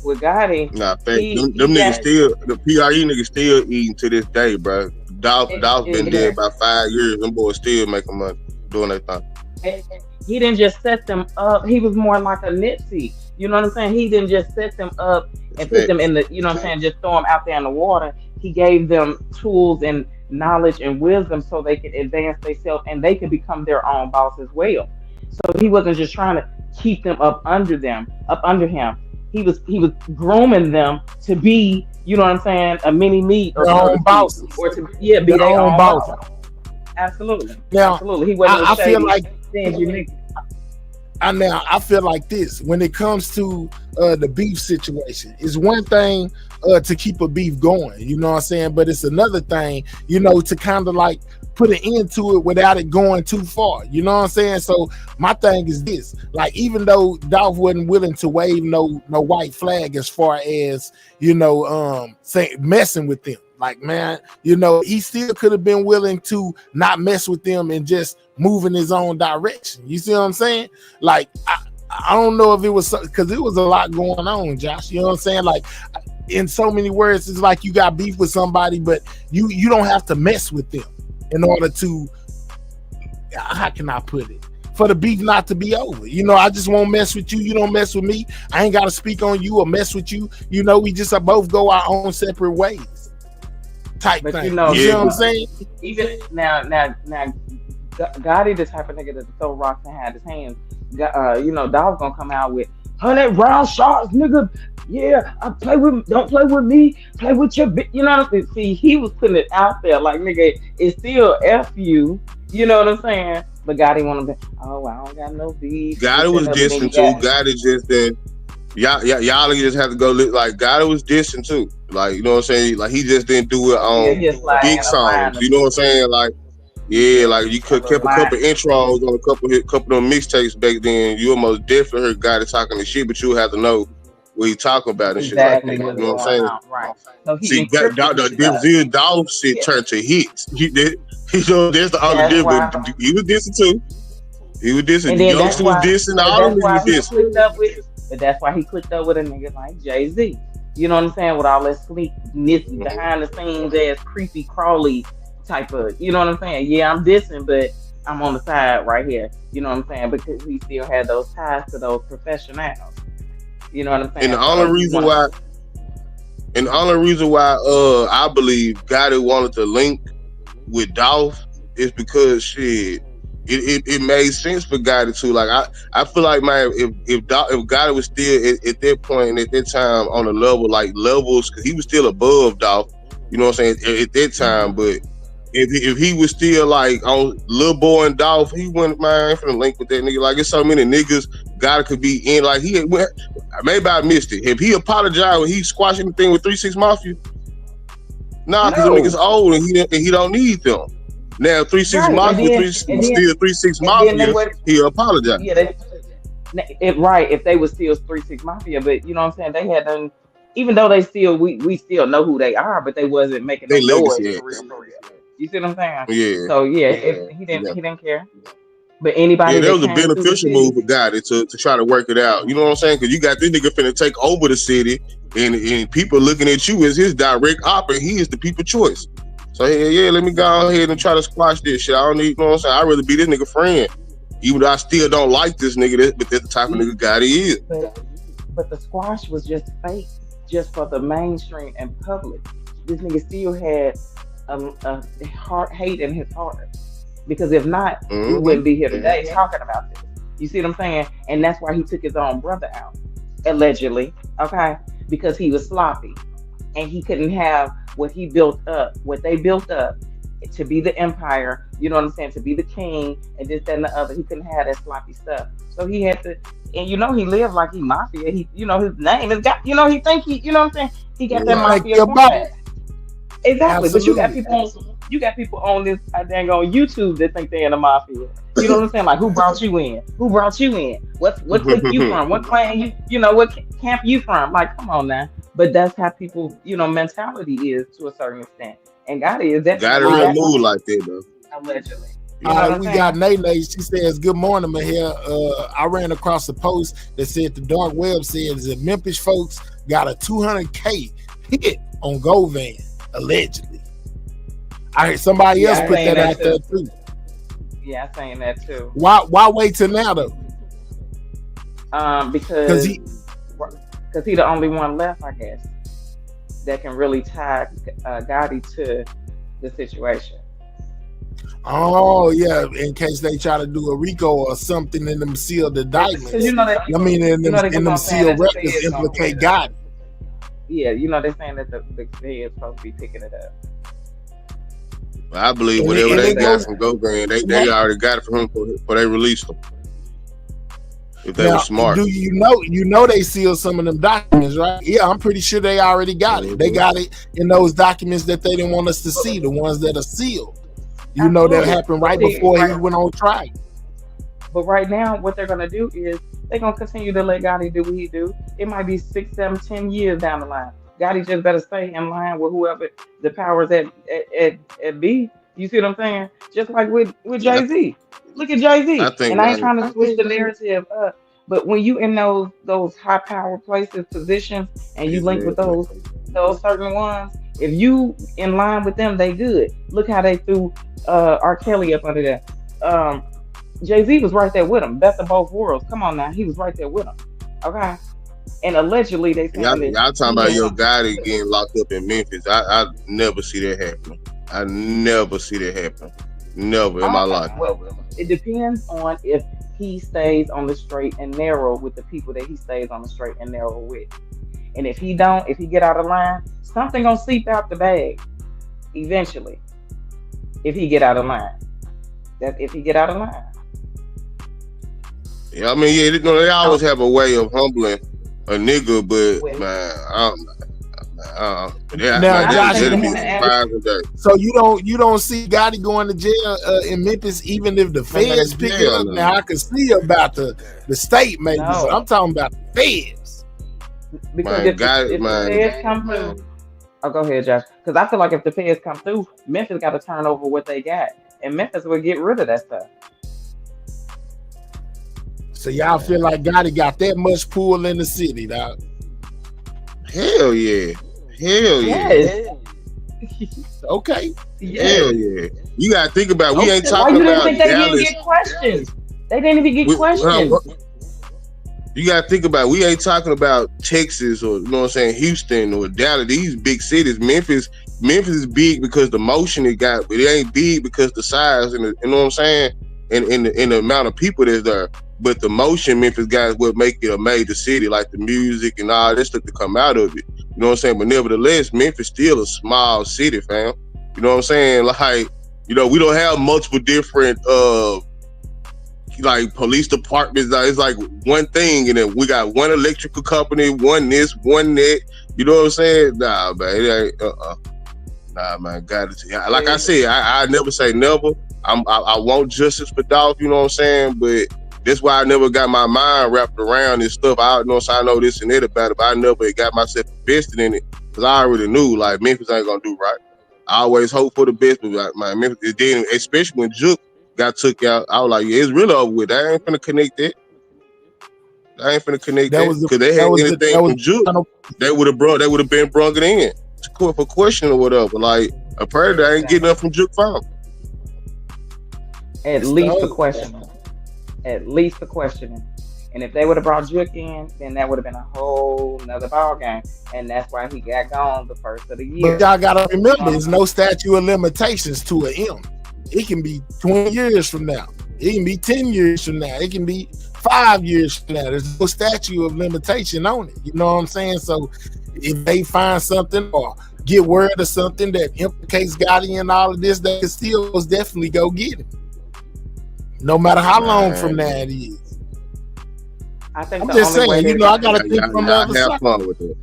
Speaker 4: With Gotti,
Speaker 3: nah, them niggas still, the PRE niggas still eating to this day, bro. Dolph been dead about 5 years. Them boys still making money doing their thing.
Speaker 4: And he didn't just set them up. He was more like a Nipsey. You know what I'm saying? He didn't just set them up and put them in the, you know what I'm saying, just throw them out there in the water. He gave them tools and knowledge and wisdom so they could advance themselves and they could become their own boss as well. So he wasn't just trying to keep them up under him. He was grooming them to be, you know what I'm saying, a mini me or
Speaker 1: their own bosses.
Speaker 4: Or to be their own boss. Absolutely.
Speaker 1: Now,
Speaker 4: absolutely. He wasn't
Speaker 1: I feel like
Speaker 4: I
Speaker 1: feel like this when it comes to the beef situation. It's one thing to keep a beef going, you know what I'm saying, but it's another thing, to kind of like put an end to it without it going too far, you know what I'm saying? So my thing is this, like, even though Dolph wasn't willing to wave no white flag as far as messing with them, like, man, he still could have been willing to not mess with them and just move in his own direction. You see what I'm saying? Like, I don't know if it was because it was a lot going on, Josh. You know what I'm saying? Like, in so many words, it's like you got beef with somebody, but you don't have to mess with them in order to, how can I put it? For the beef not to be over. I just won't mess with you. You don't mess with me. I ain't got to speak on you or mess with you. We just both go our own separate ways. Type
Speaker 4: but
Speaker 1: thing.
Speaker 4: You know
Speaker 1: what I'm saying?
Speaker 4: Even now, Gotti the type of nigga that throw rocks and had his hands. Dolph's gonna come out with 100 round shots, nigga. Yeah, don't play with me, play with your bitch. You know what I'm saying? See, he was putting it out there like, nigga, it's still F you. You know what I'm saying? But Gotti wanna be, I don't got no beef.
Speaker 3: Gotti was dissing too. Gotti just that y'all just have to go like Gotti was dissing too. Like, you know what I'm saying? Like, he just didn't do it on big songs. You know what I'm saying? Like, yeah, like you kept a couple intros on a couple of them mixtapes back then. You almost definitely heard Gotti talking the shit, but you have to know what he talking about and
Speaker 4: exactly
Speaker 3: shit like that. You know what I'm saying?
Speaker 4: Right. So
Speaker 3: see, the Dolph shit turned to hits. That's the other difference. He was dissing too. He was dissing. Youngsta was dissing. All of them was dissing.
Speaker 4: But that's why he clicked up with a nigga like Jay-Z. You know what I'm saying? With all that sleekness behind the scenes ass creepy crawly type of, you know what I'm saying? Yeah, I'm dissing, but I'm on the side right here. You know what I'm saying? Because he still had those ties to those professionals. You know what I'm saying?
Speaker 3: And the only reason why I believe Gotti wanted to link with Dolph is because shit, it made sense for Gotti too. Like I feel like, man, if Gotti was still at that point and at that time on a level like levels, because he was still above Dolph, you know what I'm saying, at that time, but if he was still like on Lil Boy and Dolph, he wouldn't mind for the link with that nigga. Like, it's so many niggas Gotti could be in. Like, maybe I missed it. If he apologized when he squashed anything with 3-6 Mafia, because them niggas old and he don't need them. Now 3-6 Mafia, still 3-6 Mafia, he'll apologize.
Speaker 4: Yeah, if they were still 3-6 Mafia, but you know what I'm saying, they had done. Even though they still, we still know who they are, but they wasn't making no noise for real. You see what I'm saying?
Speaker 3: Yeah.
Speaker 4: So he didn't care. But anybody,
Speaker 3: that was a beneficial move for Gotti to try to work it out. You know what I'm saying? Because you got this nigga finna take over the city, and people looking at you as his direct op, and he is the people choice. So let me go ahead and try to squash this shit. I don't need, you know what I'm saying? I'd rather be this nigga friend, even though I still don't like this nigga. But that's the type of nigga Gotti is.
Speaker 4: But the squash was just fake. Just for the mainstream and public, this nigga still had a hate in his heart. Because if not, we wouldn't be here today talking about this. You see what I'm saying? And that's why he took his own brother out, allegedly. Okay, because he was sloppy, and he couldn't have what he built up, what they built up to be the empire. You know what I'm saying? To be the king and this, that, and the other. He couldn't have that sloppy stuff. So he had to. And he lived like he mafia. He, his name is got. He think he. You know what I'm saying? He got that mafia format. Exactly. Absolutely. But you got people on this dang on YouTube that think they're in the mafia. You know what I'm saying? Like, who brought you in? Who brought you in? What clique you from? What clan what camp you from? Like, come on now. But that's how people, mentality is to a certain extent. And Gotti is definitely
Speaker 3: Gotti real move like that, though.
Speaker 4: Allegedly.
Speaker 1: We got Nene. She says, "Good morning, Mahir. I ran across a post that said the dark web says that Memphis folks got a 200K hit on Govan, allegedly." I heard somebody else put that out there too.
Speaker 4: Yeah, I'm saying that too.
Speaker 1: Why wait till now though?
Speaker 4: Because he the only one left, I guess, that can really tie Gotti to the situation.
Speaker 1: Oh yeah, in case they try to do a RICO or something in them sealed indictments. In them sealed records implicate Gotti.
Speaker 4: Yeah, they're saying that the Fed is supposed to be picking it up.
Speaker 3: I believe whatever they got from Govan, they already got it from him before they released him. If they were smart.
Speaker 1: Do you know they sealed some of them documents, right? Yeah, I'm pretty sure they already got it. They got it in those documents that they didn't want us to see, the ones that are sealed. That happened right before he went on trial.
Speaker 4: But right now, what they're gonna do is they're gonna continue to let Gotti do what he do. It might be 6, 7, 10 years down the line. Gotti just better stay in line with whoever the powers at be. You see what I'm saying? Just like with Jay-Z. Look at Jay-Z. And I ain't trying to switch the narrative up, but when you in those high power places, positions, and you link with those certain ones, if you in line with them, they good. Look how they threw R. Kelly up under there. Jay-Z was right there with him. Best of both worlds. Come on now, he was right there with him. Okay. And allegedly they said
Speaker 3: y'all talking about your Gotti getting locked up in Memphis. I never see that happening. I never see that happen. Never in my life.
Speaker 4: Well, it depends on if he stays on the straight and narrow with the people that he stays on the straight and narrow with. And if he get out of line, something gonna seep out the bag eventually. If he get out of line.
Speaker 3: Yeah, I mean, they always have a way of humbling a nigga, but
Speaker 1: so you don't see Gotti going to jail in Memphis, even if the feds pick it up. Now I can see about the state maybe, but I'm talking about the feds.
Speaker 4: Because if the feds come through, go ahead, Josh. Because I feel like if the feds come through, Memphis got to turn over what they got, and Memphis will get rid of that stuff.
Speaker 1: So y'all feel like Gotti got that much pull in the city, dog?
Speaker 3: Hell yeah.
Speaker 4: Yes.
Speaker 1: Okay.
Speaker 3: Hell yeah. You gotta think about we ain't talking about
Speaker 4: Dallas. They didn't even get questions. They didn't even get questions.
Speaker 3: You gotta think about we ain't talking about Texas or Houston or Dallas. These big cities. Memphis is big because the motion it got, but it ain't big because the size and you know what I'm saying? And the amount of people that's there. But the motion Memphis guys would make it a major city, like the music and all that stuff to come out of it. You know what I'm saying? But nevertheless, Memphis still a small city, fam. You know what I'm saying? Like You know, we don't have multiple different like police departments. It's like one thing, and then we got one electrical company, one this, one that. You know what I'm saying? Nah, man, it ain't. Nah, man, got it. Like I said, I never say never. I want justice for Dolph. You know what I'm saying? But that's why I never got my mind wrapped around this stuff. I know this and that about it, but I never got myself invested in it because I already knew like Memphis ain't gonna do right. I always hope for the best, but like, my Memphis, then especially when Juke got took out, I was like, yeah, it's really over with. I ain't finna connect that. I ain't finna connect that because they had anything from Juke, they would have been brung it in to court for question or whatever. Like apparently, I ain't getting nothing from Juke found.
Speaker 4: At least the questioning. At least the questioning. And if they would have brought Juke in, then that would have been a whole nother ball game. And that's why he got gone the first of the year.
Speaker 1: But y'all gotta remember, there's no statute of limitations to an M. It can be 20 years from now. It can be 10 years from now. It can be 5 years from now. There's no statute of limitation on it. You know what I'm saying? So if they find something or get word of something that implicates Gotti and all of this, they can still most definitely go get it. No matter how long from now it is.
Speaker 4: I think
Speaker 1: I'm just saying, you know, I gotta think from the other side.
Speaker 3: Fun with it.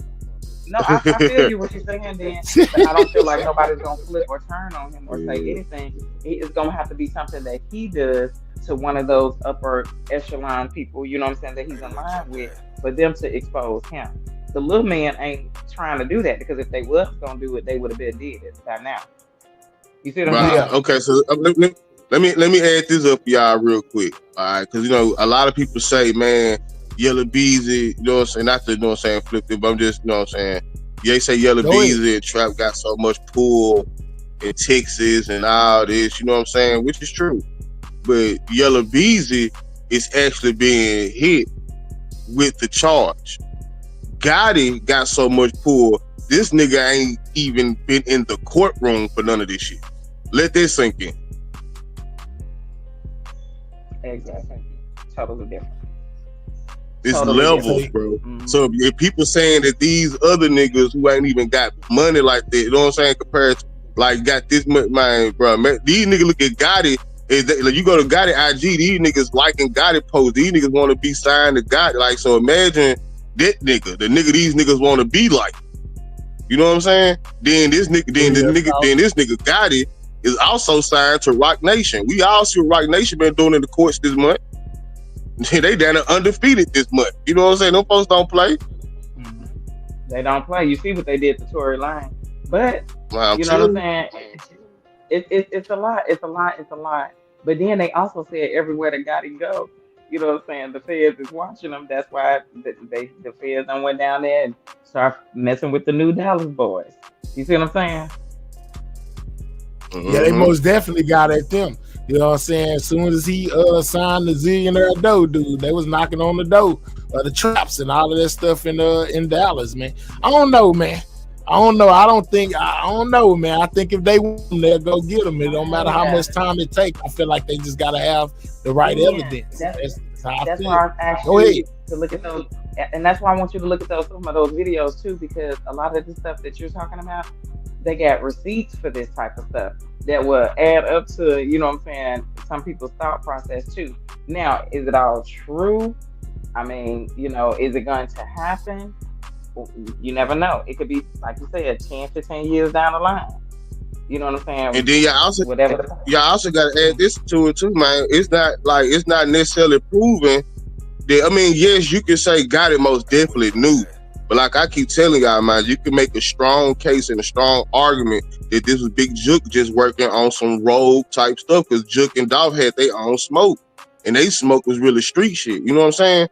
Speaker 4: No, I feel you what you're saying, Dan. But I don't feel like nobody's gonna flip or turn on him or say anything. It's gonna have to be something that he does to one of those upper echelon people, you know what I'm saying, that he's in line with, for them to expose him. The little man ain't trying to do that because if they was gonna do it, they would have been did it by now. You see what I'm saying?
Speaker 3: Okay, so let me add this up for y'all real quick, all right? Because you know a lot of people say, man, Yellow Beezy, you know what I'm saying? Not to, you know what I'm saying, flip it, but I'm just, you know what I'm saying. They say Yellow Beezy and Trap got so much pull in Texas and all this, you know what I'm saying? Which is true. But Yellow Beezy is actually being hit with the charge. Gotti got so much pull, this nigga ain't even been in the courtroom for none of this shit. Let this sink in.
Speaker 4: Exactly. Totally different.
Speaker 3: It's levels, bro. Mm-hmm. So if people saying that these other niggas who ain't even got money like that, you know what I'm saying, compared to like got this much, man, bro, man, these niggas look at Gotti. Like you go to Gotti IG, these niggas liking Gotti posts. These niggas want to be signed to Gotti. Like, so imagine that nigga, the nigga these niggas want to be like. You know what I'm saying? Then this nigga, then this nigga Gotti is also signed to Rock Nation. We all see what Rock Nation been doing in the courts this month. They down there undefeated this month. You know what I'm saying? Them folks don't play.
Speaker 4: Mm-hmm. They don't play. You see what they did to Tory Lane. But, you know what I'm saying? It's a lot. It's a lot. But then they also said everywhere that Gotti go, you know what I'm saying? The feds is watching them. That's why the feds done went down there and start messing with the new Dallas boys. You see what I'm saying?
Speaker 1: Mm-hmm. Yeah, they most definitely got at them. You know what I'm saying? As soon as he signed the Zillionaire Doe dude, they was knocking on the door of the traps and all of that stuff in Dallas, man. I don't know, man. I don't know. I don't know, man. I think if they want them, they'll go get them. It don't matter how much time it takes. I feel like they just got to have the right evidence. That's how I feel.
Speaker 4: Why I asked you to look at those. And that's why I want you to look at some of those videos, too, because a lot of the stuff that you're talking about, they got receipts for this type of stuff that will add up to, you know what I'm saying, some people's thought process, too. Now, is it all true? I mean, you know, is it going to happen? You never know. It could be, like you said, 10, 15 years down the line. You know what I'm saying?
Speaker 3: And then y'all also got to add this to it too, man. It's not necessarily proven that, I mean, yes, you can say Gotti most definitely knew. But like I keep telling y'all, man, you can make a strong case and a strong argument that this was Big Juke just working on some rogue type stuff, because Juke and Dolph had their own smoke. And they smoke was really street shit. You know what I'm saying?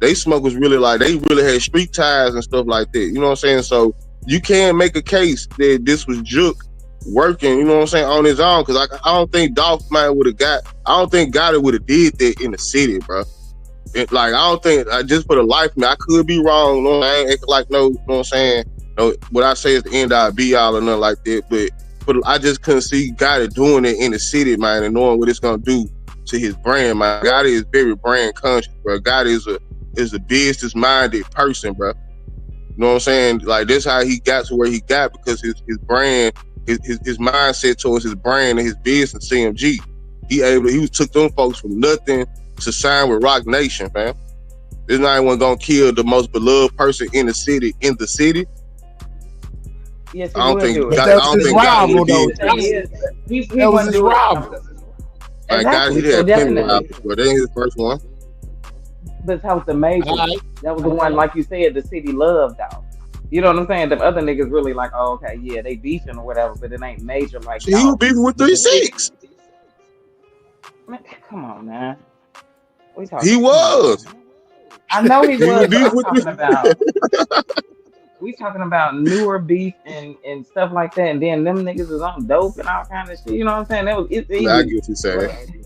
Speaker 3: They smoke was really like, they really had street ties and stuff like that. You know what I'm saying? So you can make a case that this was Juke working, you know what I'm saying, on his own. Because I don't think Dolph man would have I don't think Gotti would have did that in the city, bro. I don't think, just for the life of me, I could be wrong. You know, I ain't acting like no, you know what I'm saying? No, what I say is the end all be all or nothing like that. But I just couldn't see Gotti doing it in the city, man, and knowing what it's gonna do to his brand, man. Gotti is very brand conscious, bro. Gotti is a business minded person, bro. You know what I'm saying? Like, that's how he got to where he got, because his brand his mindset towards his brand and his business, CMG. He took them folks from nothing to sign with Rock Nation, fam. There's not anyone gonna kill the most beloved person in the city.
Speaker 4: Yes,
Speaker 3: I don't think
Speaker 1: rival though.
Speaker 4: That
Speaker 1: was his rival.
Speaker 4: Exactly.
Speaker 3: He had plenty of rivals, but that ain't his first one.
Speaker 4: But that was the major. That was the one, like you said, the city loved though. You know what I'm saying? The other niggas really like, oh, okay, yeah, they beefing or whatever, but it ain't major like
Speaker 3: that. He was beefing with 3-6.
Speaker 4: Man, come on, man.
Speaker 3: He was.
Speaker 4: I know he was. We talking about newer beef and stuff like that, and then them niggas is on dope and all kind of shit. You know what I'm saying?
Speaker 3: I get what you're saying.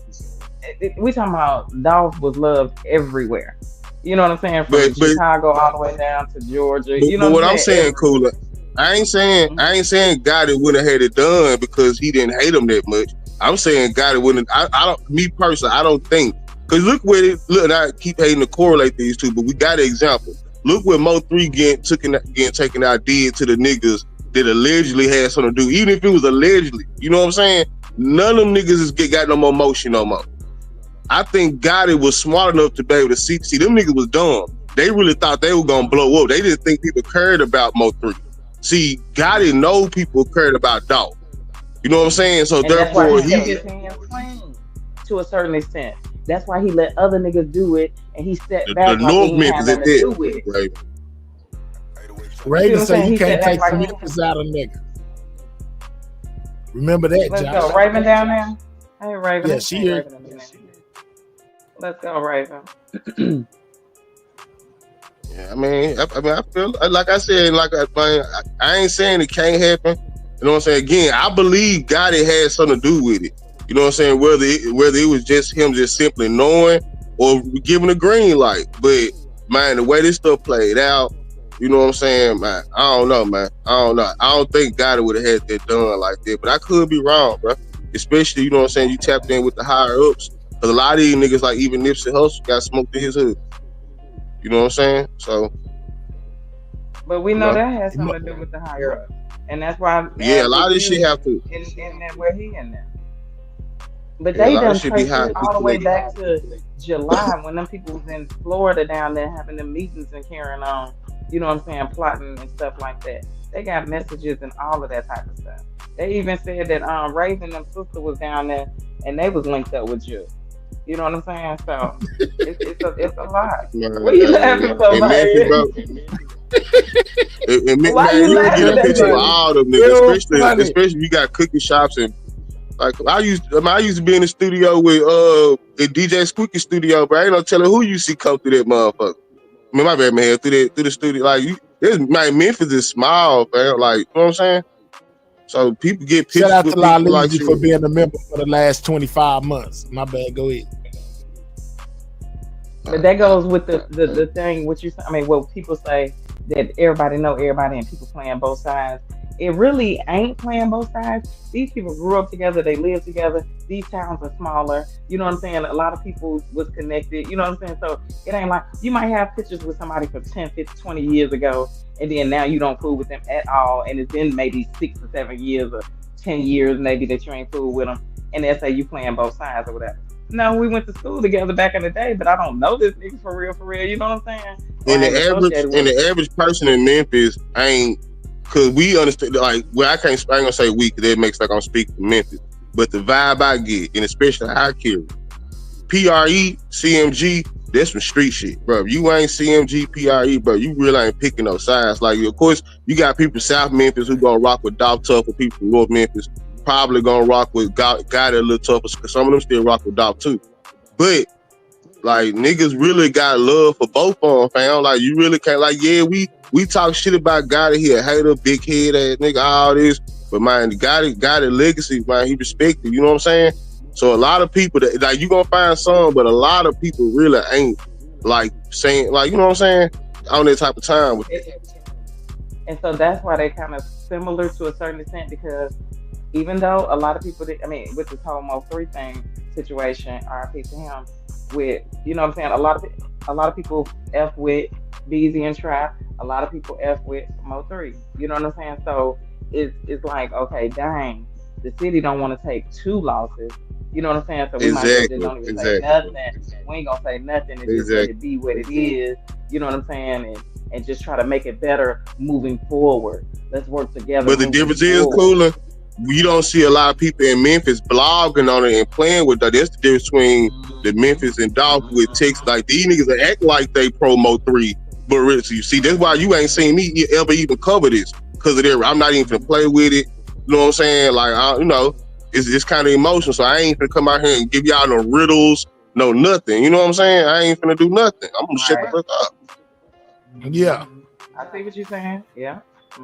Speaker 4: We talking about Dolph was loved everywhere. You know what I'm saying? From Chicago all the way down to Georgia. You know
Speaker 3: what I'm saying, Cooler. I ain't saying Gotti wouldn't have had it done because he didn't hate him that much. I'm saying Gotti wouldn't. I don't. Me personally, I don't think. Cause look what it. Look, and I keep hating to correlate these two, but we got an example. Look what Mo3 getting taken out did to the niggas that allegedly had something to do, even if it was allegedly. You know what I'm saying? None of them niggas got no more motion no more. I think Gotti was smart enough to be able to see them niggas was dumb. They really thought they were gonna blow up. They didn't think people cared about Mo3. See, Gotti know people cared about Dolph. You know what I'm saying? So
Speaker 4: and
Speaker 3: therefore
Speaker 4: he kept his hands clean to a certain extent. That's why he let other niggas do it, and he stepped back.
Speaker 3: The North Memphis is it, right?
Speaker 1: Raven said you can't take the Memphis out of nigga. Remember that,
Speaker 4: Let's
Speaker 1: Josh.
Speaker 4: go, Raven down there. Hey, Raven.
Speaker 1: Yeah, she here.
Speaker 4: Let's go, Raven.
Speaker 3: Yeah, I mean, I feel like I said, I ain't saying it can't happen. You know what I'm saying? Again, I believe Gotti had something to do with it. You know what I'm saying? Whether it was just him just simply knowing or giving a green light. But man, the way this stuff played out, you know what I'm saying, man? I don't know, man. I don't know. I don't think Gotti would have had that done like that. But I could be wrong, bro. Especially, you know what I'm saying, you tapped in with the higher ups. Because a lot of these niggas, like even Nipsey Hussle, got smoked in his hood. You know what I'm saying? So.
Speaker 4: But we know that has something to do with the higher ups. And that's why.
Speaker 3: Yeah, a lot of this shit have to.
Speaker 4: In where he in there. But they done traced it all the way back to July when them people was in Florida down there having them meetings and carrying on, you know what I'm saying, plotting and stuff like that. They got messages and all of that type of stuff. They even said that Raven and sister was down there and they was linked up with you. You know what I'm saying? So it's a lot. What are you laughing so much?
Speaker 3: Why you get a picture of all them niggas, especially if you got cookie shops and like I used to be in the studio with the DJ Squeaky studio, but I ain't no telling who you see come through that motherfucker. I mean, my bad, man, through the studio. Like Memphis is small, man. Like, you know what I'm saying? So people get pictures.
Speaker 1: Shout out to Laleezy for being a member for the last 25 months. My bad, go ahead.
Speaker 4: But that goes with the thing, what people say that everybody know everybody and people playing both sides. It really ain't playing both sides. These people grew up together, they live together. These towns are smaller. You know what I'm saying? A lot of people was connected. You know what I'm saying? So it ain't like you might have pictures with somebody from 10, 15, 20 years ago, and then now you don't fool with them at all. And it's been maybe 6 or 7 years or 10 years maybe that you ain't fool with them. And they say you playing both sides or whatever. No, we went to school together back in the day, but I don't know this nigga for real. You know what I'm saying?
Speaker 3: And the average person in Memphis ain't. Cause we understand, like, well, I ain't gonna say we, cause that makes like I'm speaking for Memphis, but the vibe I get, and especially how I carry PRE, CMG, that's some street shit, bro. If you ain't CMG, PRE, bro, you really ain't picking no sides. Like, of course, you got people South Memphis who gonna rock with Dolph Tough, or people from North Memphis probably gonna rock with Gotti a little tougher, cause some of them still rock with Dolph too. But like niggas really got love for both of them, fam. Like you really can't, like, yeah, we talk shit about Gotti here, hater, big head ass nigga, all this. But man, Gotti legacy, man, he respected, you know what I'm saying? So a lot of people that like you gonna find some, but a lot of people really ain't like saying, like, you know what I'm saying, on that type of time.
Speaker 4: And so that's why they kind of similar to a certain extent, because even though a lot of people with this whole Mo3 thing situation, RIP to him, with, you know what I'm saying, a lot of people F with Beezy and Trap, a lot of people F with Mo3, you know what I'm saying? So it's like, okay, dang, the city don't want to take 2 losses. You know what I'm saying? So we might as well just
Speaker 3: Exactly.
Speaker 4: don't even say
Speaker 3: Exactly.
Speaker 4: nothing. We ain't gonna say nothing and just let
Speaker 3: Exactly.
Speaker 4: it be what it is. You know what I'm saying? And just try to make it better moving forward. Let's work together
Speaker 3: But the
Speaker 4: moving
Speaker 3: difference is,
Speaker 4: forward.
Speaker 3: Cooler, you don't see a lot of people in Memphis blogging on it and playing with that. That's the difference between the Memphis and Dolph with Texas. Like, these niggas that act like they promo 3, but really, you see, that's why you ain't seen me ever even cover this, because of that. I'm not even gonna play with it. You know what I'm saying? Like, it's kind of emotional, so I ain't gonna come out here and give y'all no riddles, no nothing. You know what I'm saying? I ain't gonna do nothing. I'm gonna shut the fuck up.
Speaker 1: Yeah.
Speaker 4: I see what you're saying. Yeah.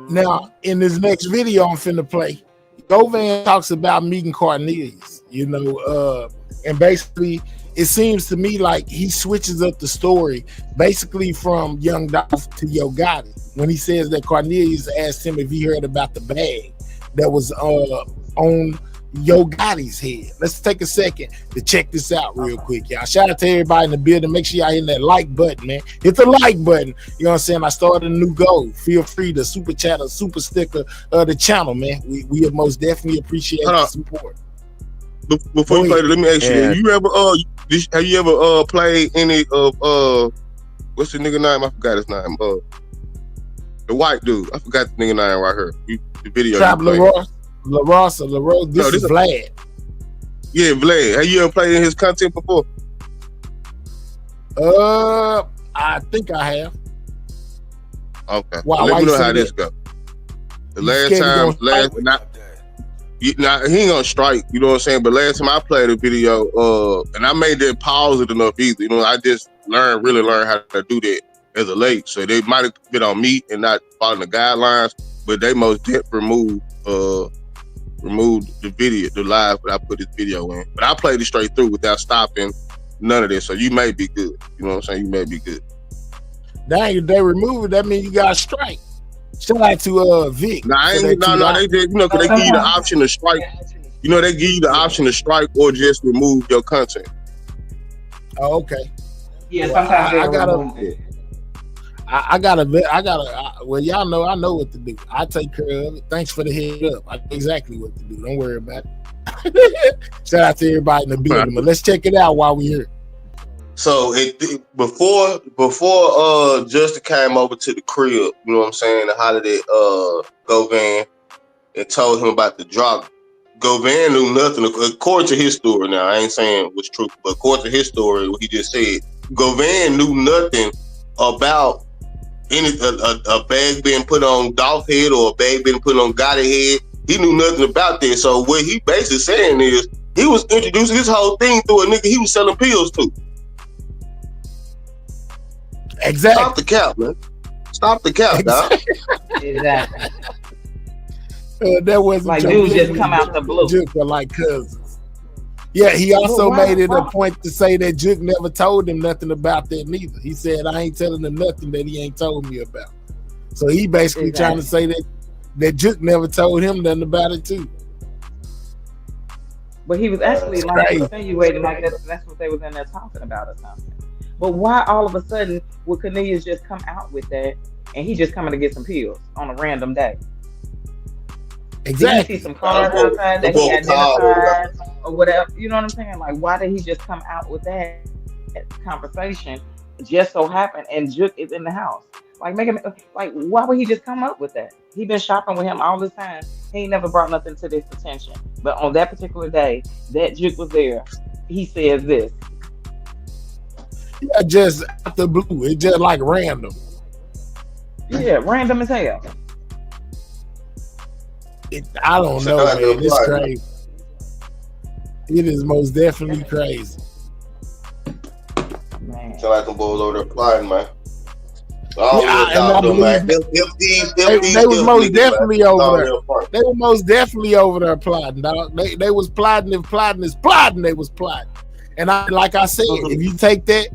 Speaker 1: Now, in this next video I'm finna play, Govan talks about meeting Cornelius, and basically it seems to me like he switches up the story basically from Young Dolph to Yo Gotti when he says that Cornelius asked him if he heard about the bag that was on Yo Gotti's head. Let's take a second to check this out real quick, y'all. Shout out to everybody in the building. Make sure y'all hit that like button, man. Hit the like button. You know what I'm saying? I started a new goal. Feel free to super chat or super sticker the channel, man. We most definitely appreciate the support.
Speaker 3: Before you play it, let me ask you: have you ever played any of what's the nigga name? I forgot his name. The white dude. I forgot the nigga name right here. The video.
Speaker 1: Trap LaRosa. This is Vlad.
Speaker 3: Yeah, Vlad. Have you ever played in his content before?
Speaker 1: I think I have.
Speaker 3: Okay. Let me know how this go. The last time, he ain't gonna strike, you know what I'm saying? But last time I played a video, and I made that pause it enough either. You know, I just really learned how to do that as a late. So they might have been on me and not following the guidelines, but they most definitely removed the video, the live that I put this video in. But I played it straight through without stopping none of this. So you may be good. You know what I'm saying? You may be good.
Speaker 1: Dang, if they remove it, that means you got a strike. Shout out to Vic.
Speaker 3: They did, because they give you the option to strike. You know, they give you the option to strike or just remove your content.
Speaker 1: Oh, okay.
Speaker 4: Yeah, sometimes
Speaker 1: I gotta. Well, y'all know I know what to do. I take care of it. Thanks for the head up. I know exactly what to do. Don't worry about it. Shout out to everybody in the building. But let's check it out while we're here.
Speaker 3: So before Justin came over to the crib, you know what I'm saying, and hollered at Govan and told him about the drop. Govan knew nothing, according to his story. Now, I ain't saying what's true, but according to his story, what he just said, Govan knew nothing about a bag being put on Dolph head or a bag being put on Gotti head. He knew nothing about that. So what he basically saying is he was introducing this whole thing through a nigga he was selling pills to.
Speaker 1: Exactly.
Speaker 3: Stop the cap, man. Stop the cap, dog.
Speaker 4: Exactly.
Speaker 1: That wasn't
Speaker 4: like dudes just come out the blue.
Speaker 1: Juke are like cousins. Yeah, he also made it a point to say that Juke never told him nothing about that neither. He said, I ain't telling him nothing that he ain't told me about. So he basically trying to say that Juke never told him nothing about it too.
Speaker 4: But he was actually like insinuating like that's what they was in there talking about or something. But why all of a sudden would Cornelius just come out with that and he just coming to get some pills on a random day?
Speaker 1: Exactly.
Speaker 4: Did you see some cars outside that he identified or whatever? You know what I'm saying? Like, why did he just come out with that conversation? Just so happened, and Juke is in the house. Like, why would he just come up with that? He been shopping with him all this time. He ain't never brought nothing to this attention. But on that particular day, that Juke was there. He says this.
Speaker 1: Yeah, just out the blue. It's just like random.
Speaker 4: Yeah, random as hell.
Speaker 1: I don't know, man. It's crazy. It is most definitely crazy.
Speaker 3: Man. Sound like them boys over there plotting, man.
Speaker 1: They was most definitely over there. They were most definitely over there plotting, dog. They was plotting. If plotting is plotting, they was plotting. And like I said, if you take that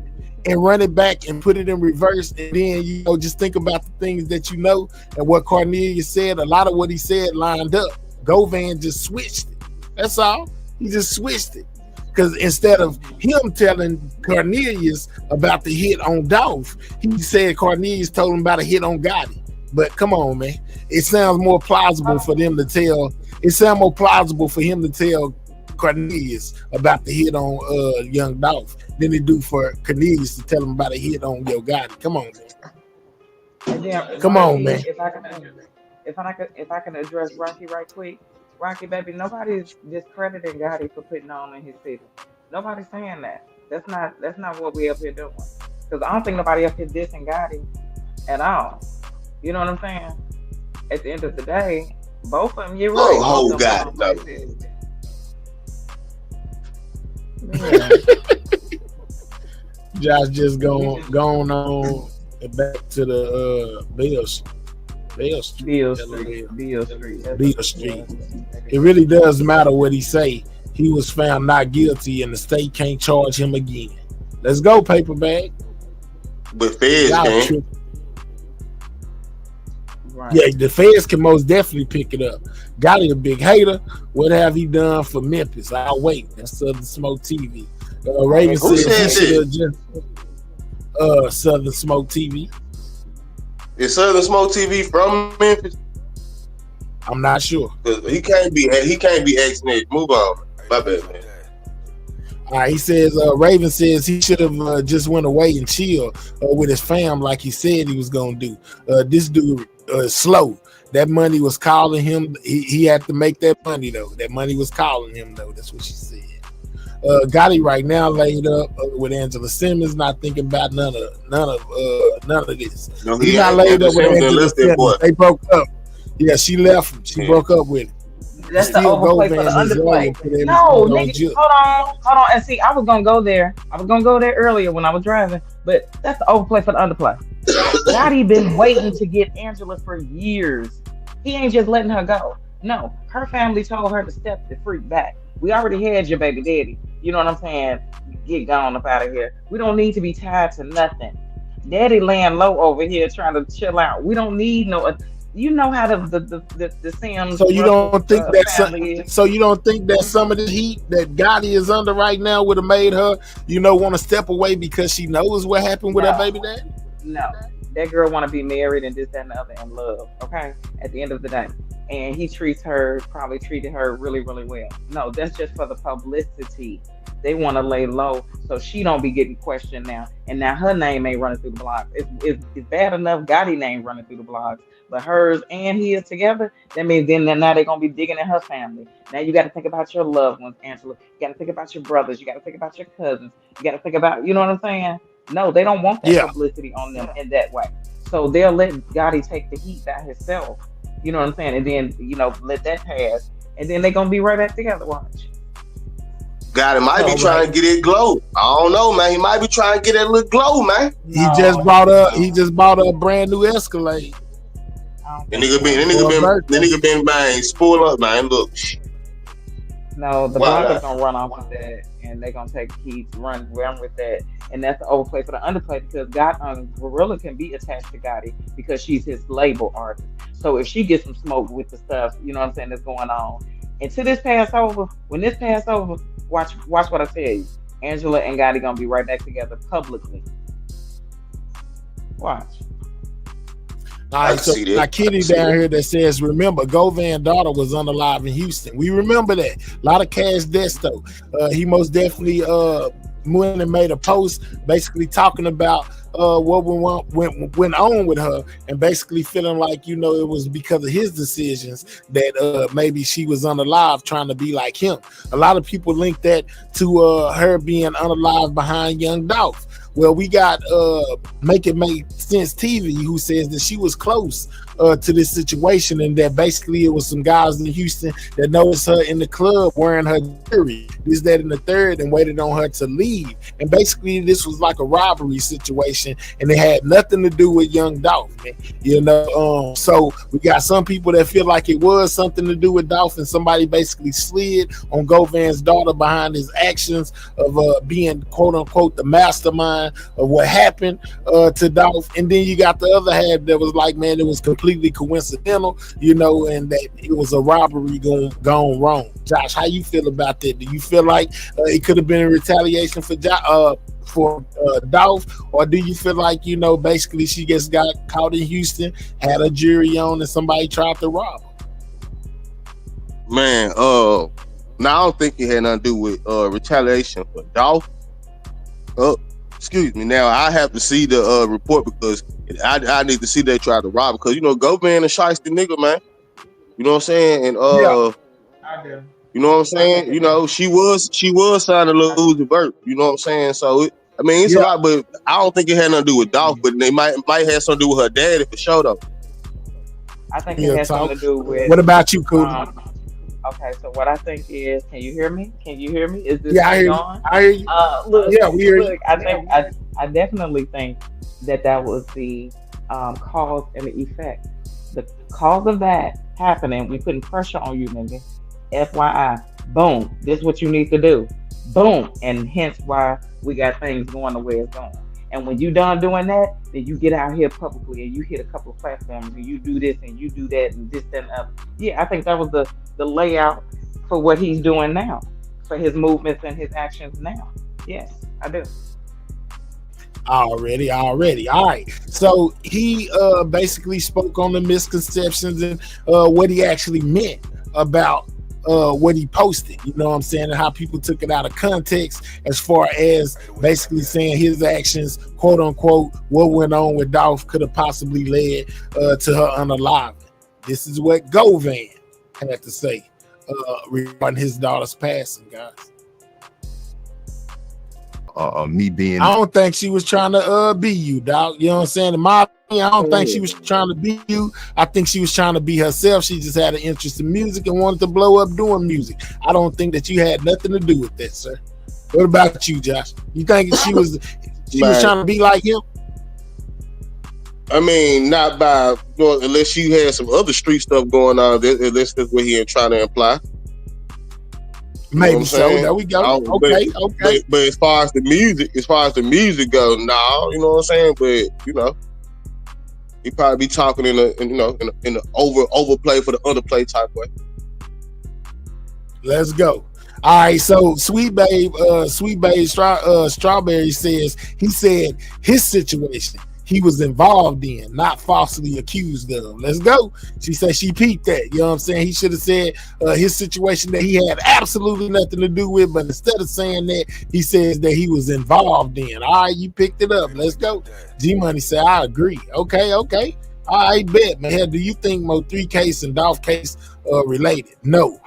Speaker 1: and run it back and put it in reverse, and then just think about the things that you know and what Cornelius said. A lot of what he said lined up. Govan just switched it. That's all. He just switched it. Because instead of him telling Cornelius about the hit on Dolph, he said Cornelius told him about a hit on Gotti. But come on, man. It sounds more plausible for them to tell. It sounds more plausible for him to tell Cornelius about the hit on Young Dolph than it do for Cornelius to tell him about a hit on Yo Gotti. Come on, man.
Speaker 4: And then
Speaker 1: Come on,
Speaker 4: Rocky,
Speaker 1: man.
Speaker 4: if I can address Rocky right quick, Rocky baby, nobody's discrediting Gotti for putting on in his city. Nobody's saying that. That's not what we up here doing. Because I don't think nobody up here dissing Gotti at all. You know what I'm saying? At the end of the day, both of them, you're right.
Speaker 3: Oh,
Speaker 4: Both of them
Speaker 3: God,
Speaker 4: went on places. Yeah.
Speaker 1: Josh just going on back to the Bill Street.
Speaker 4: Bill Street.
Speaker 1: Bill Street. It really does matter what he say. He was found not guilty, and the state can't charge him again. Let's go, paper bag.
Speaker 3: But feds can.
Speaker 4: Right.
Speaker 1: Yeah, the feds can most definitely pick it up. Gotti a big hater. What have he done for Memphis? I'll wait. That's Southern Smoke TV. Raven said he should have just Southern Smoke TV.
Speaker 3: Is Southern Smoke TV from Memphis?
Speaker 1: I'm not sure.
Speaker 3: He can't be ex-Nick. Move on. My bad, man.
Speaker 1: All right, he says Raven says he should have just went away and chilled with his fam like he said he was gonna do. This dude slow. That money was calling him. He had to make that money though. That money was calling him though. That's what she said. Gotti right now laid up with Angela Simmons, not thinking about none of this.
Speaker 3: No,
Speaker 1: He's not laid up with Angela Simmons. They broke up. Yeah, she left him. She broke up with him.
Speaker 4: That's the overplay for the underplay. No, nigga, hold on. And see, I was gonna go there earlier when I was driving, but that's the overplay for the underplay. Gotti been waiting to get Angela for years. He ain't just letting her go. No, her family told her to step the freak back. We already had your baby daddy. You know what I'm saying? Get gone up out of here. We don't need to be tied to nothing. Daddy laying low over here trying to chill out. We don't need no. You know how the Sims.
Speaker 1: So you don't think you don't think that some of the heat that Gotti is under right now would have made her, want to step away because she knows what happened with her baby dad?
Speaker 4: No, that girl want to be married and this, that, and the other, and love. Okay, at the end of the day, and he probably treated her really, really well. No, that's just for the publicity. They want to lay low so she don't be getting questioned now. And now her name ain't running through the blogs. It's bad enough Gotti name running through the blogs, but hers and his together, that means then now they're going to be digging in her family. Now you got to think about your loved ones, Angela. You got to think about your brothers. You got to think about your cousins. You got to think about, you know what I'm saying? No, they don't want that publicity on them in that way. So they'll let Gotti take the heat by himself. You know what I'm saying? And then, let that pass. And then they're going to be right back together. Watch.
Speaker 3: Gotti might be trying to get it glow. I don't know, man. He might be trying to get that little glow, man.
Speaker 1: He just bought a brand new Escalade.
Speaker 3: The nigga been buying spoil up, man. Look.
Speaker 4: No, the bloggers gonna run off with that, and they gonna take keys, run with that, and that's the overplay for the underplay because Gorilla can be attached to Gotti because she's his label artist. So if she gets some smoke with the stuff, you know what I'm saying, that's going on. Until this pass over, when this pass over, watch what I tell you. Angela and Gotti gonna be right back together publicly. Watch.
Speaker 1: All right, so now Kitty down here that says, remember, Govan daughter was unalive in Houston. We remember that. A lot of cash debts though. He most definitely went and made a post basically talking about what went on with her and basically feeling like, it was because of his decisions that maybe she was unalive trying to be like him. A lot of people link that to her being unalive behind Young Dolph. Well, we got Make It Make Sense TV who says that she was close to this situation and that basically it was some guys in Houston that noticed her in the club wearing her jewelry, this, that, and the third, and waited on her to leave. And basically this was like a robbery situation and it had nothing to do with Young Dolph, man. So we got some people that feel like it was something to do with Dolph and somebody basically slid on Govan's daughter behind his actions of being quote unquote the mastermind of what happened to Dolph. And then you got the other half that was like, man, it was completely completely coincidental, you know, and that it was a robbery gone wrong. Josh, how you feel about that? Do you feel like it could have been a retaliation for Dolph, or do you feel like, you know, basically she just got caught in Houston, had a jury on, and somebody tried to rob her?
Speaker 3: Man, now I don't think it had nothing to do with retaliation for Dolph. Excuse me. Now I have to see the report because I need to see they try to rob her, because you know Govan a shiesty nigga, man. You know what I'm saying? And
Speaker 4: I do.
Speaker 3: you know what I'm saying? You know, she was signed to lose the Vert. You know what I'm saying? So it's a lot, but I don't think it had nothing to do with Dolph, but they might have something to do with her daddy for sure though.
Speaker 4: I think it has something to do with.
Speaker 1: What about you, Cootie?
Speaker 4: Okay, so what I think is, can you hear me? Is this on?
Speaker 1: I hear you.
Speaker 4: Look,
Speaker 1: we hear you.
Speaker 4: I definitely think that was the cause and the effect. The cause of that happening, we putting pressure on you, nigga. FYI, boom, this is what you need to do. Boom, and hence why we got things going the way it's going. And when you done doing that, then you get out here publicly and you hit a couple of platforms and you do this and you do that and this, that, and other. Yeah, I think that was the layout for what he's doing now, for his movements and his actions now. Yes, I do.
Speaker 1: Already. All right. So he basically spoke on the misconceptions and what he actually meant about what he posted, you know what I'm saying, and how people took it out of context as far as basically saying his actions, quote unquote, what went on with Dolph could have possibly led to her unaliving. This is what Govan had to say regarding his daughter's passing, guys.
Speaker 6: Me being,
Speaker 1: I don't think she was trying to be you, dog. You know what I'm saying? In my opinion, I don't think she was trying to be you. I think she was trying to be herself. She just had an interest in music and wanted to blow up doing music. I don't think that you had nothing to do with that, sir. What about you, Josh? You think she was trying to be like him?
Speaker 3: I mean, not by, you know, unless you had some other street stuff going on. Unless that's what he ain't trying to imply.
Speaker 1: Maybe so. There we go. Okay.
Speaker 3: But as far as the music goes, no, you know what I'm saying. But you know, he probably be talking in the overplay for the underplay type way.
Speaker 1: Let's go. All right. So Sweet Babe Strawberry says he said his situation he was involved in, not falsely accused of. Let's go. She said she peeped that. You know what I'm saying? He should have said his situation that he had absolutely nothing to do with, but instead of saying that, he says that he was involved in. All right, you picked it up. Let's go. G Money said, I agree. Okay. All right, bet, man. Do you think Mo3 case and Dolph case related? No.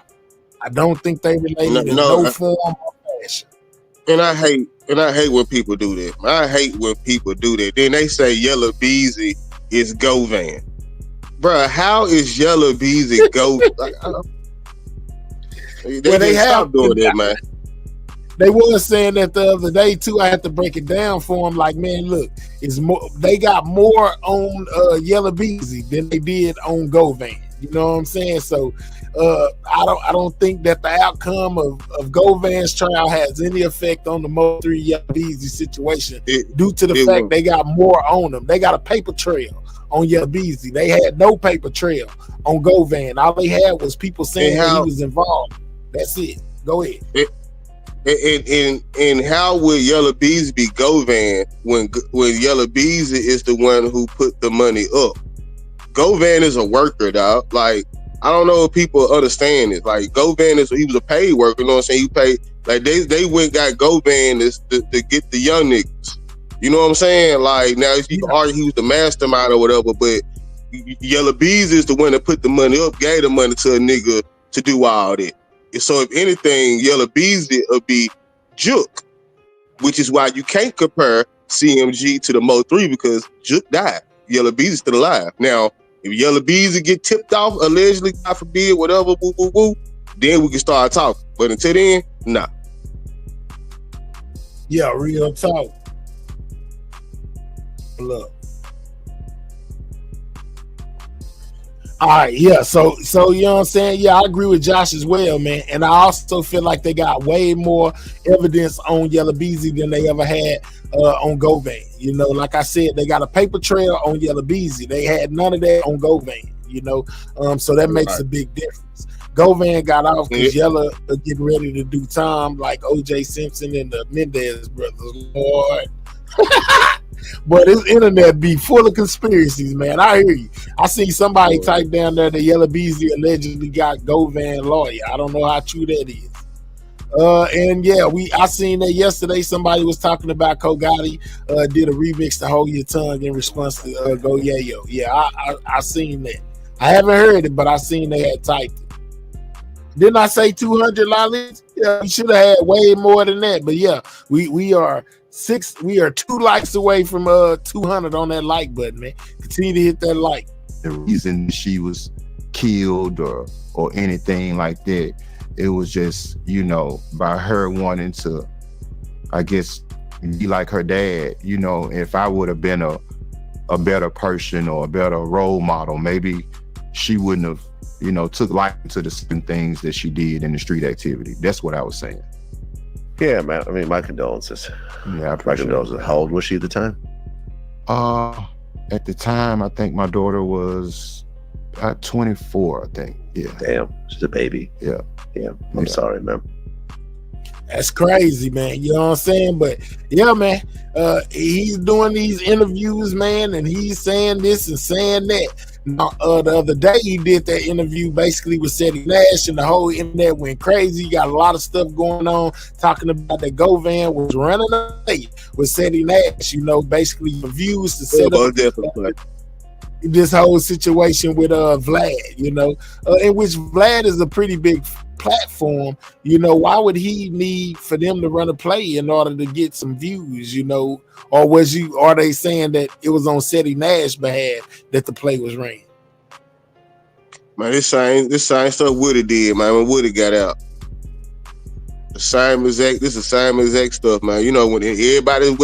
Speaker 1: I don't think they related in no form or fashion.
Speaker 3: And I hate when people do that. I hate when people do that. Then they say Yellow Beezy is Govan. Bruh, how is Yellow Beezy Govan? They have doing that, man.
Speaker 1: They was saying that the other day too. I had to break it down for them. Like, man, look, it's more. They got more on Yellow Beezy than they did on Govan. You know what I'm saying? So I don't think that the outcome of Govan's trial has any effect on the Mo3 Yellow Beezy situation due to the fact they got more on them. They got a paper trail on Yellow Beezy. They had no paper trail on Govan. All they had was people saying that he was involved. That's it. Go ahead.
Speaker 3: And how would Yellow Beezy be Govan when Yellow Beezy is the one who put the money up? Govan is a worker, dog. Like, I don't know if people understand it. Like, Govan he was a paid worker, you know what I'm saying? He paid, like, they went got Govan to get the young niggas. You know what I'm saying? Like, now if you can argue he was the mastermind or whatever, but Yellow Beezy is the one that put the money up, gave the money to a nigga to do all that. And so if anything, Yellow Beezy would be Juke, which is why you can't compare CMG to the Mo3 because Juke died. Yellow Beezy's still alive. Now, if Yellow Beezy get tipped off, allegedly, God forbid, whatever, woo, then we can start talking. But until then, nah.
Speaker 1: Yeah, real talk. Look. All right, yeah. So you know what I'm saying? Yeah, I agree with Josh as well, man. And I also feel like they got way more evidence on Yella Beezy than they ever had on Govan. You know, like I said, they got a paper trail on Yella Beezy. They had none of that on Govan, you know. So that makes a big difference. Govan got off because Yella getting ready to do time like OJ Simpson and the Mendez brothers. Lord. But this internet be full of conspiracies, man. I hear you. I see somebody type down there that Yella Beezy allegedly got Govan lawyer. I don't know how true that is. And yeah, I seen that yesterday. Somebody was talking about Gotti did a remix to Hold Your Tongue in response to Go Yayo. Yeah, I seen that. I haven't heard it, but I seen they had typed it. Didn't I say 200 lollies? Yeah, we should have had way more than that. But yeah, we are 2 likes away from 200 on that like button, man. Continue to hit that like.
Speaker 6: The reason she was killed or anything like that, it was just, you know, by her wanting to, I guess, be like her dad. You know, if I would have been a better person or a better role model, maybe she wouldn't have, you know, took life to the same things that she did in the street activity. That's what I was saying.
Speaker 7: Yeah, man. I mean, my condolences.
Speaker 6: Yeah,
Speaker 7: my condolences. How old was she at the time?
Speaker 6: At the time, I think my daughter was 24, I think. Yeah.
Speaker 7: Damn, she's a baby.
Speaker 6: Yeah.
Speaker 7: Yeah. I'm sorry, man.
Speaker 1: That's crazy, man. You know what I'm saying? But yeah, man, he's doing these interviews, man, and he's saying this and saying that. Now, the other day he did that interview basically with Seti Nash, and the whole internet went crazy. He got a lot of stuff going on, talking about that Govan was running away with Seti Nash, you know, basically reviews to set up this whole situation with Vlad, you know, in which Vlad is a pretty big platform. You know, why would he need for them to run a play in order to get some views, you know? Or are they saying that it was on Seti Nash behalf that the play was ran?
Speaker 3: Man, this same stuff Woody did, man, when Woody got out. This is the same exact stuff, man. You know, when everybody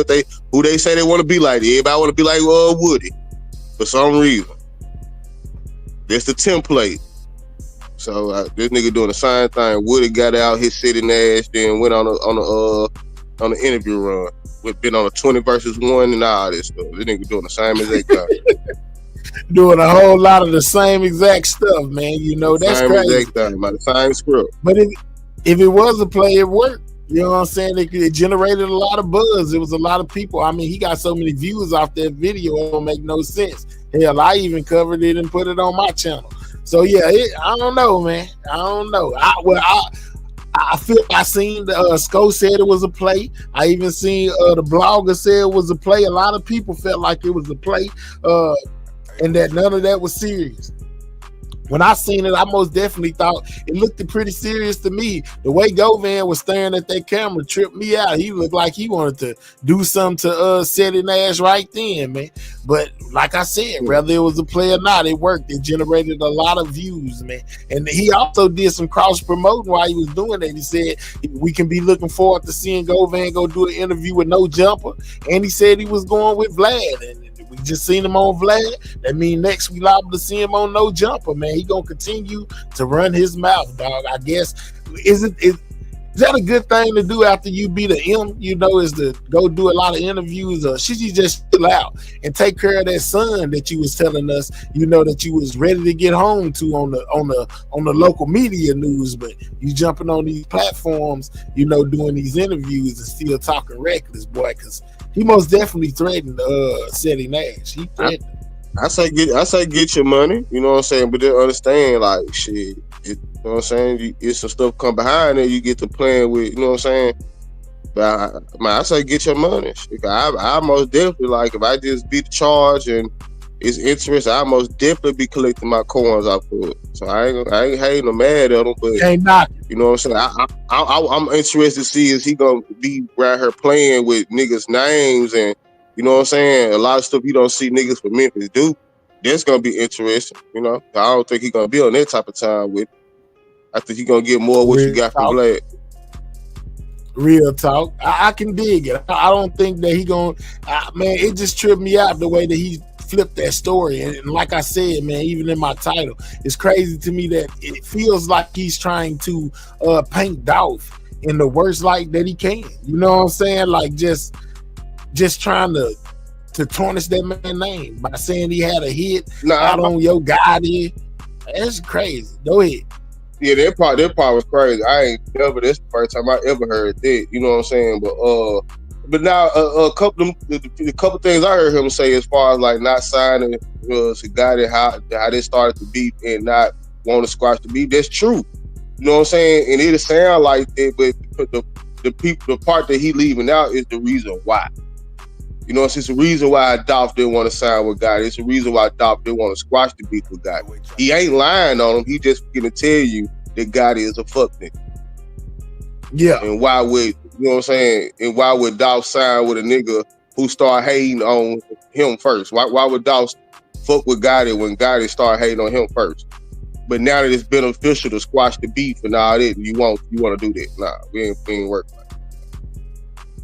Speaker 3: who they say they want to be like, everybody want to be like Woody for some reason. That's the template. So this nigga doing the same thing. Woody got out, hit Seti Nash, then went on the interview run. Been on a 20 versus 1 and all this stuff. This nigga doing the same exact thing.
Speaker 1: Doing a whole lot of the same exact stuff, man. You know, that's
Speaker 3: same
Speaker 1: crazy.
Speaker 3: Exact thing, man. The same script.
Speaker 1: But if it was a play, it worked. You know what I'm saying? It generated a lot of buzz. It was a lot of people. I mean, he got so many views off that video, it don't make no sense. Hell, I even covered it and put it on my channel. So yeah, I don't know, man. I don't know. I feel I seen Sko said it was a play. I even seen the blogger said it was a play. A lot of people felt like it was a play, and that none of that was serious. When I seen it, I most definitely thought it looked pretty serious to me. The way Govan was staring at that camera tripped me out. He looked like he wanted to do something to Seti Nash right then, man. But like I said, whether it was a play or not, it worked. It generated a lot of views, man. And he also did some cross promoting while he was doing it. He said we can be looking forward to seeing Govan go do an interview with No Jumper. And he said he was going with Vlad. And we just seen him on Vlad. That means next we liable to see him on No Jumper, man. He gonna continue to run his mouth, dog. I guess is that a good thing to do after you beat the M? You know, is to go do a lot of interviews, or should you just chill out and take care of that son that you was telling us, you know, that you was ready to get home to on the local media news, but you jumping on these platforms, you know, doing these interviews and still talking reckless, boy, because he most definitely threatened Seti Nash. He threatened.
Speaker 3: I say get your money, you know what I'm saying, but then understand, like, shit, you know what I'm saying, it's some stuff come behind it, you get to playing with, you know what I'm saying, but I say get your money. I most definitely, like, if I just beat the charge and it's interest, I most definitely be collecting my coins off of it. So I ain't hating or mad at him, but
Speaker 1: ain't not.
Speaker 3: You know what I'm saying? I'm interested to see is he gonna be right here playing with niggas' names, and you know what I'm saying? A lot of stuff you don't see niggas from Memphis do. That's gonna be interesting, you know. I don't think he gonna be on that type of time with. I think he gonna get more of what you got from Vlad.
Speaker 1: Real talk. I can dig it. I don't think that he gonna. Man, it just tripped me out the way that he flip that story. And like I said, man, even in my title, it's crazy to me that it feels like he's trying to paint Dolph in the worst light that he can. You know what I'm saying? Like just trying to tarnish that man's name by saying he had a hit out on your Gotti. That's crazy. Go ahead.
Speaker 3: Yeah, that part was crazy. This the first time I ever heard that. You know what I'm saying? But now a couple things I heard him say as far as like not signing to Gotti, how they started the beef and not want to squash the beef. That's true. You know what I'm saying? And it sound like that, but the part that he leaving out is the reason why. You know, it's the reason why Dolph didn't want to sign with Gotti. It's the reason why Dolph didn't want to squash the beef with Gotti. He ain't lying on him. He just gonna tell you that Gotti is a fuck nigga.
Speaker 1: Yeah.
Speaker 3: And why would, you know what I'm saying? And why would Dolph sign with a nigga who start hating on him first? Why would Dolph fuck with Gotti when Gotti start hating on him first? But now that it's beneficial to squash the beef and all that, you want to do that? Nah, we ain't working.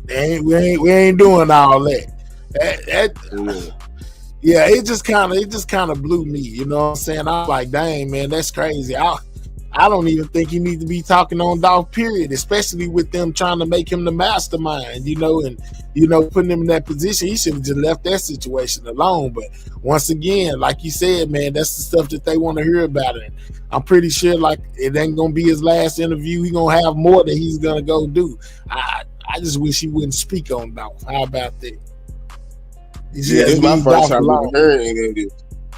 Speaker 1: We ain't doing all that. Yeah, it just kind of blew me. You know what I'm saying? I'm like, dang, man, that's crazy. I don't even think he needs to be talking on Dolph, period, especially with them trying to make him the mastermind, and putting him in that position. He should have just left that situation alone. But once again, like you said, man, that's the stuff that they want to hear about it. I'm pretty sure like it ain't gonna be his last interview. He's gonna have more that he's gonna go do. I just wish he wouldn't speak on Dolph. How about that?
Speaker 3: Yeah, it's my first time hearing it.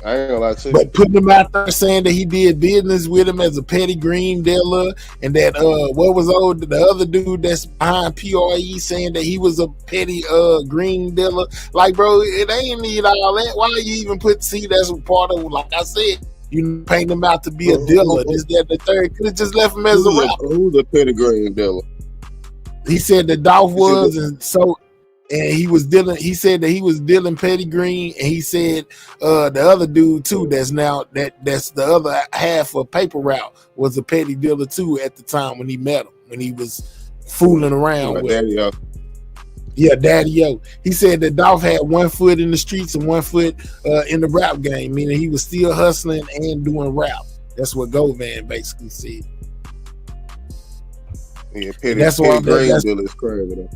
Speaker 3: I ain't gonna lie to you.
Speaker 1: But putting him out there saying that he did business with him as a petty green dealer, and that the other dude that's behind PRE saying that he was a petty green dealer. Like, bro, it ain't need all that. Why you even see that's part of, like I said, you paint him out to be a dealer. This, that, the third. Could have just left him as a rapper.
Speaker 3: Who's a petty green dealer?
Speaker 1: He said that Dolph was, and he was dealing. He said that he was dealing petty green, and he said the other dude too. That's the other half of Paper Route was a petty dealer too at the time when he met him, when he was fooling around with
Speaker 3: Daddy O.
Speaker 1: Yeah, Daddy O. He said that Dolph had 1 foot in the streets and 1 foot in the rap game, meaning he was still hustling and doing rap. That's what Govan basically said.
Speaker 3: Yeah, petty green dealer is crazy though.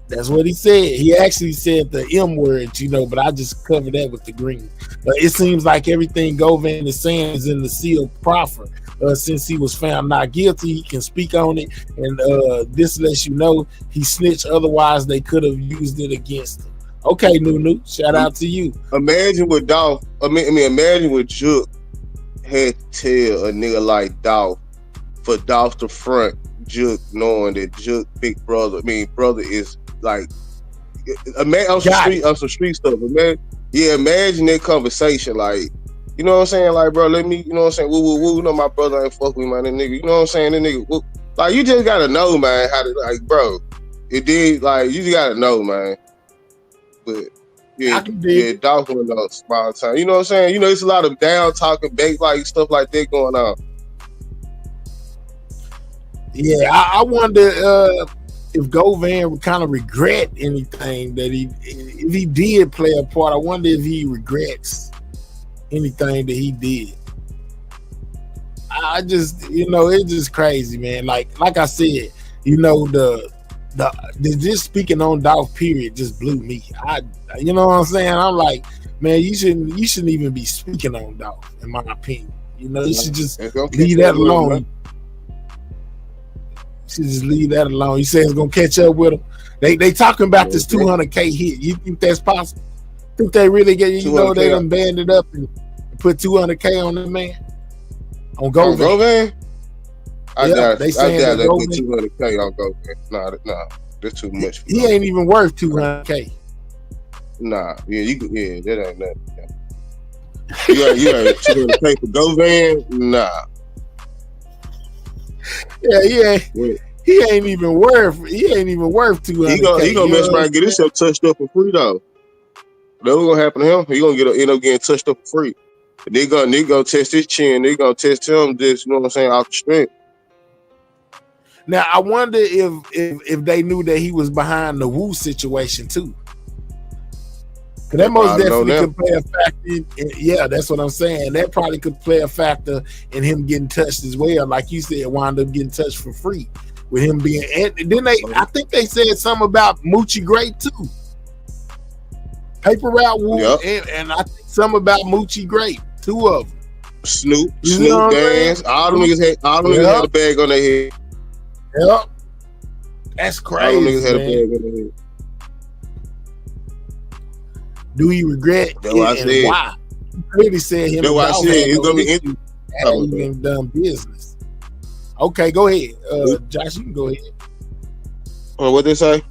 Speaker 1: That's what he said. He actually said the M word, but I just covered that with the green. But it seems like everything Govan is saying is in the seal Proffer. Since he was found not guilty, he can speak on it. And this lets you know he snitched. Otherwise, they could have used it against him. Okay, Nunu, shout out to you.
Speaker 3: Imagine what Dolph, imagine what Jook had to tell a nigga like Dolph for Dolph to front Jook, knowing that Jook big brother, brother is like, on some street stuff, man. Yeah, imagine that conversation, like, you know what I'm saying, like, bro, let me, you know what I'm saying, woo, no, my brother ain't fuck with me, man, that nigga, you know what I'm saying, that nigga, woo. Like, you just gotta know, man, how to, like, bro, it did, like, you just gotta know, man. But yeah, Dolph went on small time, you know what I'm saying, it's a lot of down talking, bait, like, stuff like that going on.
Speaker 1: Yeah, I wonder if Govan would kind of regret anything that if he did play a part. I wonder if he regrets anything that he did. I just, it's just crazy, man. Like I said, the just speaking on Dolph period just blew me. You know what I'm saying? I'm like, man, you shouldn't even be speaking on Dolph, in my opinion. You should just leave that alone. Should just leave that alone. You say it's gonna catch up with them. They talking about this 200K hit. You think that's possible? Think they really get? They done banned it up and put 200K on the man on Govan.
Speaker 3: I doubt they put 200K on Govan. Nah, that's too much.
Speaker 1: He ain't even worth 200K.
Speaker 3: Nah, that ain't nothing. You got 200K for Govan? Nah.
Speaker 1: Yeah, he ain't even worth 200K.
Speaker 3: He gonna mess around and get himself touched up for free though. That's what's gonna happen to him. He gonna end up getting touched up for free. They gonna test his chin. They gonna test him just, you know what I'm saying, off the strength.
Speaker 1: Now I wonder if they knew that he was behind the Wu situation too. Because that most definitely could play a factor yeah, that's what I'm saying. That probably could play a factor in him getting touched as well. Like you said, wound up getting touched for free with him being. And then I think they said something about Moochie Gray too. Paper Route Wood, and I think something about Moochie Gray. Two of them.
Speaker 3: Snoop Dance. All them niggas had a bag on their head.
Speaker 1: Yep. That's crazy. All them niggas had a bag on their head. Do you regret it and why? You clearly said him. That's why I said it's gonna be interesting. Hadn't even done business. Okay, go ahead, Josh. You can go ahead.
Speaker 3: What they say?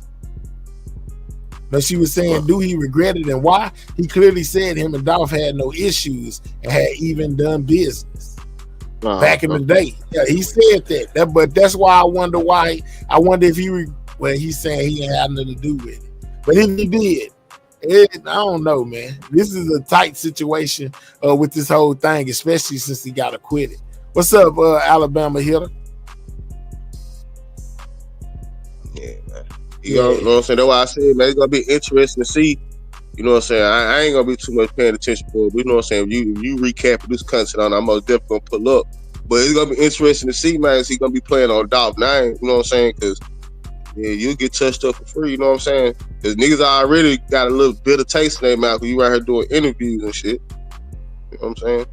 Speaker 1: But she was saying, do he regret it and why? He clearly said him and Dolph had no issues and had even done business back in the day. Yeah, he said that. But that's why I wonder why. I wonder if he's saying he ain't had nothing to do with it. But if he did, I don't know, man. This is a tight situation with this whole thing, especially since he got acquitted. What's up, Alabama hitter?
Speaker 3: Yeah, man. You know what I'm saying? That's why I said, man, it's gonna be interesting to see. You know what I'm saying? I ain't gonna be too much paying attention for it. But you know what I'm saying? If you recap this content on, I'm most definitely gonna pull up. But it's gonna be interesting to see, man. Is he gonna be playing on Dolph 9? You know what I'm saying? Because you'll get touched up for free. You know what I'm saying? Because niggas already got a little bit of taste in their mouth when you out here doing interviews and shit. You know what I'm saying?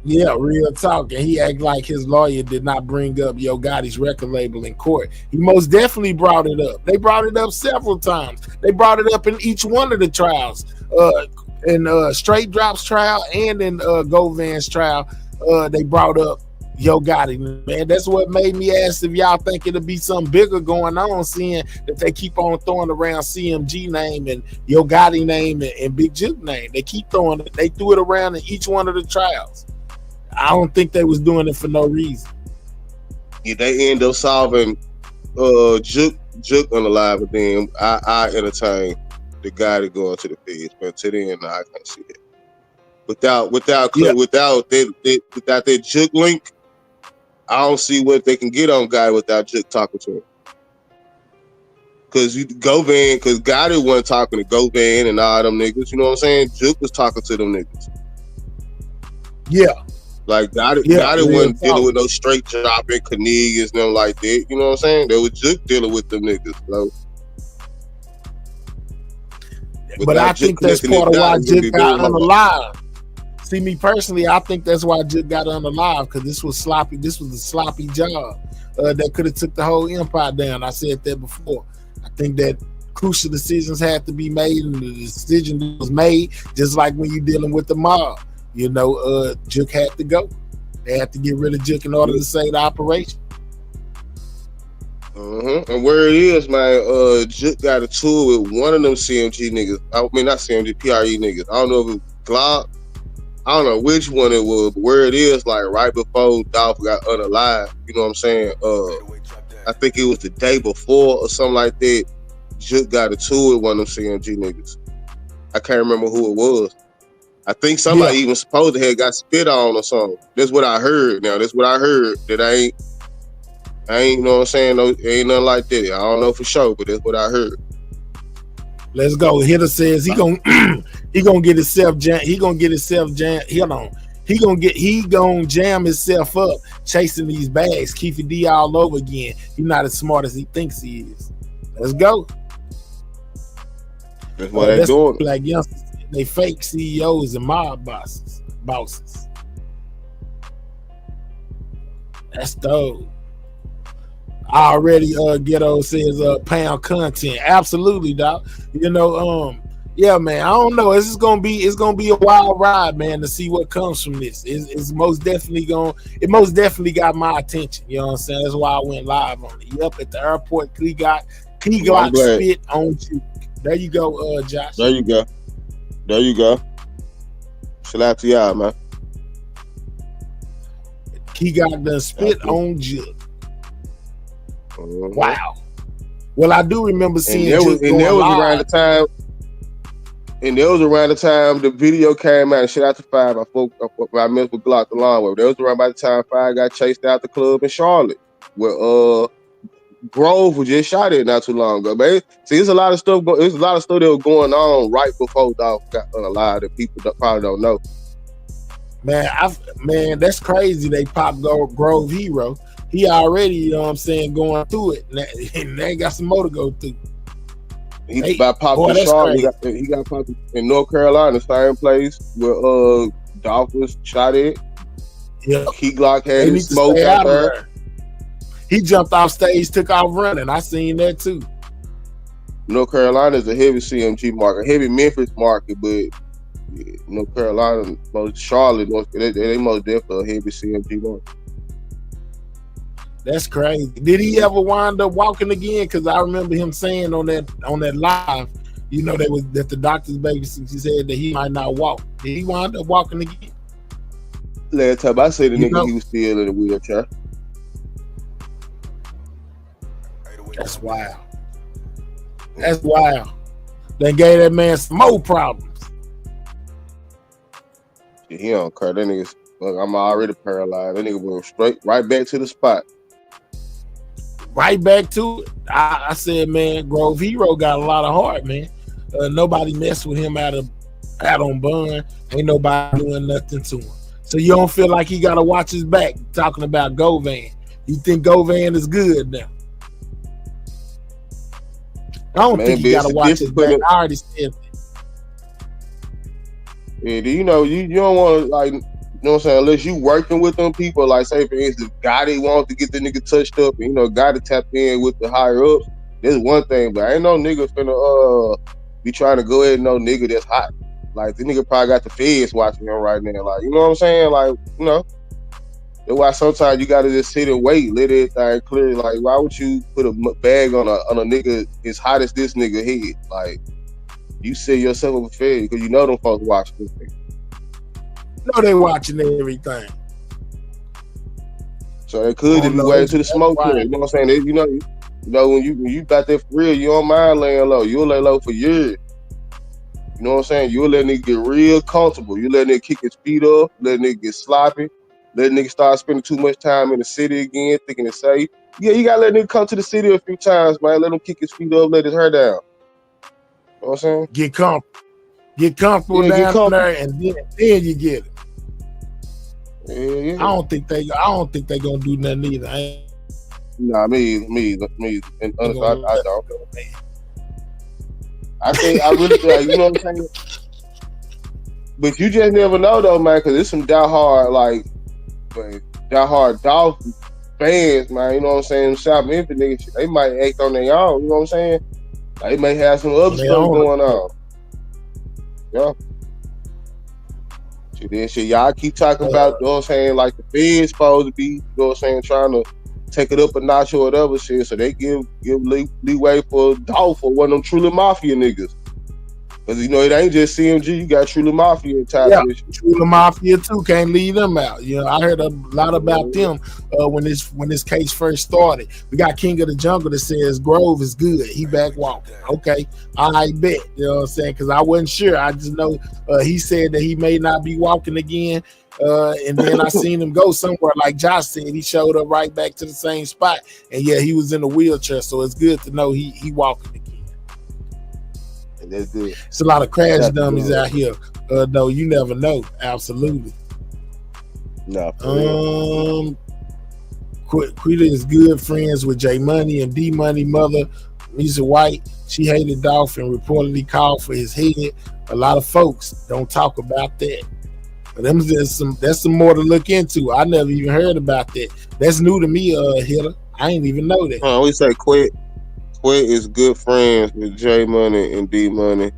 Speaker 1: Yeah, real talk. And he act like his lawyer did not bring up Yo Gotti's record label in court. He most definitely brought it up. They brought it up several times. They brought it up in each one of the trials. In Straight Drop's trial and in Govan's trial, they brought up Yo Gotti, man. That's what made me ask if y'all think it'll be something bigger going on, seeing that they keep on throwing around CMG name and Yo Gotti name and Big Juke name. They keep throwing it. They threw it around in each one of the trials. I don't think they was doing it for no reason.
Speaker 3: Yeah, they end up solving Juke on the live, but then I entertain the guy that going to the feds. But to the end, I can't see it. Without that Juke link, I don't see what they can get on guy without Juke talking to him. Because Gotti wasn't talking to Govan and all them niggas. You know what I'm saying? Juke was talking to them niggas.
Speaker 1: Yeah.
Speaker 3: Like Gotti wasn't dealing with no straight dropping Cornelius and them like that. You know what I'm saying? They was Juke dealing with them niggas. So.
Speaker 1: But I think that's part of why Juke got unalive. See, me personally, I think that's why Juke got unalive, because this was sloppy. This was a sloppy job that could have took the whole empire down. I said that before. I think that crucial decisions had to be made, and the decision was made just like when you're dealing with the mob. You know, Juke had to go. They had to get rid of Juke in order to save the operation.
Speaker 3: And where it is, man, Juke got a tour with one of them CMG niggas. I mean, not CMG, PRE niggas. I don't know if it was Glock. I don't know which one it was, but where it is, like right before Dolph got unalive, you know what I'm saying? I think it was the day before or something like that. Juke got a tour with one of them CMG niggas. I can't remember who it was. I think somebody even supposed to have got spit on or something. That's what I heard. Now, that's what I heard. That I ain't, you know what I'm saying? No, ain't nothing like that. I don't know for sure, but that's what I heard.
Speaker 1: Let's go. Hitter says he gonna get himself jam. He gonna get himself jam. Hold on. He gonna jam himself up chasing these bags. Keefy D all over again. He's not as smart as he thinks he is. Let's go.
Speaker 3: That's what they doing.
Speaker 1: Like youngsters, they fake CEOs and mob bosses. That's dope. Already Ghetto says pound content. Absolutely, doc. You know, yeah, man. I don't know. It's gonna be a wild ride, man, to see what comes from this. It's most definitely got my attention. You know what I'm saying? That's why I went live on it. Up at the airport, Key Glock spit on you. There you go, Josh.
Speaker 3: There you go. Shout out to y'all, man.
Speaker 1: Key Glock done spit on you. Wow. Well, I do remember seeing
Speaker 3: there was around the time the video came out. Shout out to Five. I messed with Glock the long way. That was around by the time Five got chased out the club in Charlotte, where Grove was just shot at not too long ago, man. See, there's a lot of stuff. There's a lot of stuff that was going on right before Dolph got unalive that people probably don't know.
Speaker 1: Man, that's crazy. They popped Grove Hero. He already, you know what I'm saying, going through it. And they got some more to go through.
Speaker 3: He got popped in Charlotte. He got popped in North Carolina, the same place where Dolph was shot at.
Speaker 1: Yeah.
Speaker 3: Key Glock had his smoke out there.
Speaker 1: He jumped off stage, took off running. I seen that too.
Speaker 3: North Carolina is a heavy CMG market, heavy Memphis market, but yeah, North Carolina, Charlotte, they most definitely a heavy CMG market.
Speaker 1: That's crazy. Did he ever wind up walking again? Because I remember him saying on that live, you know, that the doctor's baby said that he might not walk. Did he wind up walking again?
Speaker 3: Last time I said he was still in a wheelchair.
Speaker 1: That's wild. That's wild. They gave that man some more problems.
Speaker 3: Yeah, he don't care. That nigga, look, I'm already paralyzed. That nigga went straight right back to the spot.
Speaker 1: Right back to it. I said, man, Grove Hero got a lot of heart, man. Nobody messed with him out on bun. Ain't nobody doing nothing to him. So you don't feel like he got to watch his back talking about Govan. You think Govan is good now? I don't think he got to watch his back. I already said that.
Speaker 3: Yeah, you know, you don't want to, like, you know what I'm saying, unless you working with them people, like, say, for instance, Gotti wants to get the nigga touched up, and, you know, Gotti tap in with the higher ups. There's one thing, but ain't no nigga finna be trying to go ahead and no nigga that's hot. Like, the nigga probably got the feds watching him right now. Like, you know what I'm saying? Like, you know, that's why sometimes you gotta just sit and wait, let everything clear. Like, why would you put a bag on a nigga as hot as this nigga head? Like, you set yourself up a fed because you know them folks watching this thing.
Speaker 1: You know they watching everything.
Speaker 3: So they could just be waiting to the smoke clear. You know what I'm saying? You know when you got that for real, you don't mind laying low. You'll lay low for years. You know what I'm saying? You'll let nigga get real comfortable. You let nigga kick his feet up, let nigga get sloppy, let nigga start spending too much time in the city again, thinking it's safe. Yeah, you gotta let nigga come to the city a few times, man. Let him kick his feet up, let his hair down. You know what I'm saying?
Speaker 1: Get comfortable down there, and then you get it.
Speaker 3: Yeah.
Speaker 1: I don't think they gonna do nothing either.
Speaker 3: Nah, me. And honestly, I don't. I think I really feel like, you know what I'm saying? But you just never know though, man, because there's some diehard Dolph fans, man. You know what I'm saying? South Memphis niggas, they might act on their own. You know what I'm saying? Like, they may have some other stuff going on. Yeah. Shit, y'all keep talking about, you know what I'm saying, like the feds supposed to be, you know what I'm saying, trying to take it up a notch or whatever shit, so they give leeway for Dolph or one of them truly mafia niggas. Because, you know, it ain't just CMG, you got truly mafia type of shit.
Speaker 1: Truly mafia too, can't leave them out. You know, I heard a lot about them when this case first started. We got King of the Jungle that says Grove is good, he back walking. Okay, I bet, you know what I'm saying, because I wasn't sure. I just know he said that he may not be walking again. And then I seen him go somewhere, like Josh said, he showed up right back to the same spot, and yeah, he was in a wheelchair, so it's good to know he walking again.
Speaker 3: And that's good.
Speaker 1: It's a lot of crash dummies out here, though. You never know. Absolutely.
Speaker 3: No.
Speaker 1: Quita is good friends with J Money and D Money mother, Lisa White. She hated Dolph and reportedly called for his head. A lot of folks don't talk about that. But that's some more to look into. I never even heard about that. That's new to me, Hitter. I ain't even know that.
Speaker 3: We say Quit is good friends with J Money and D Money.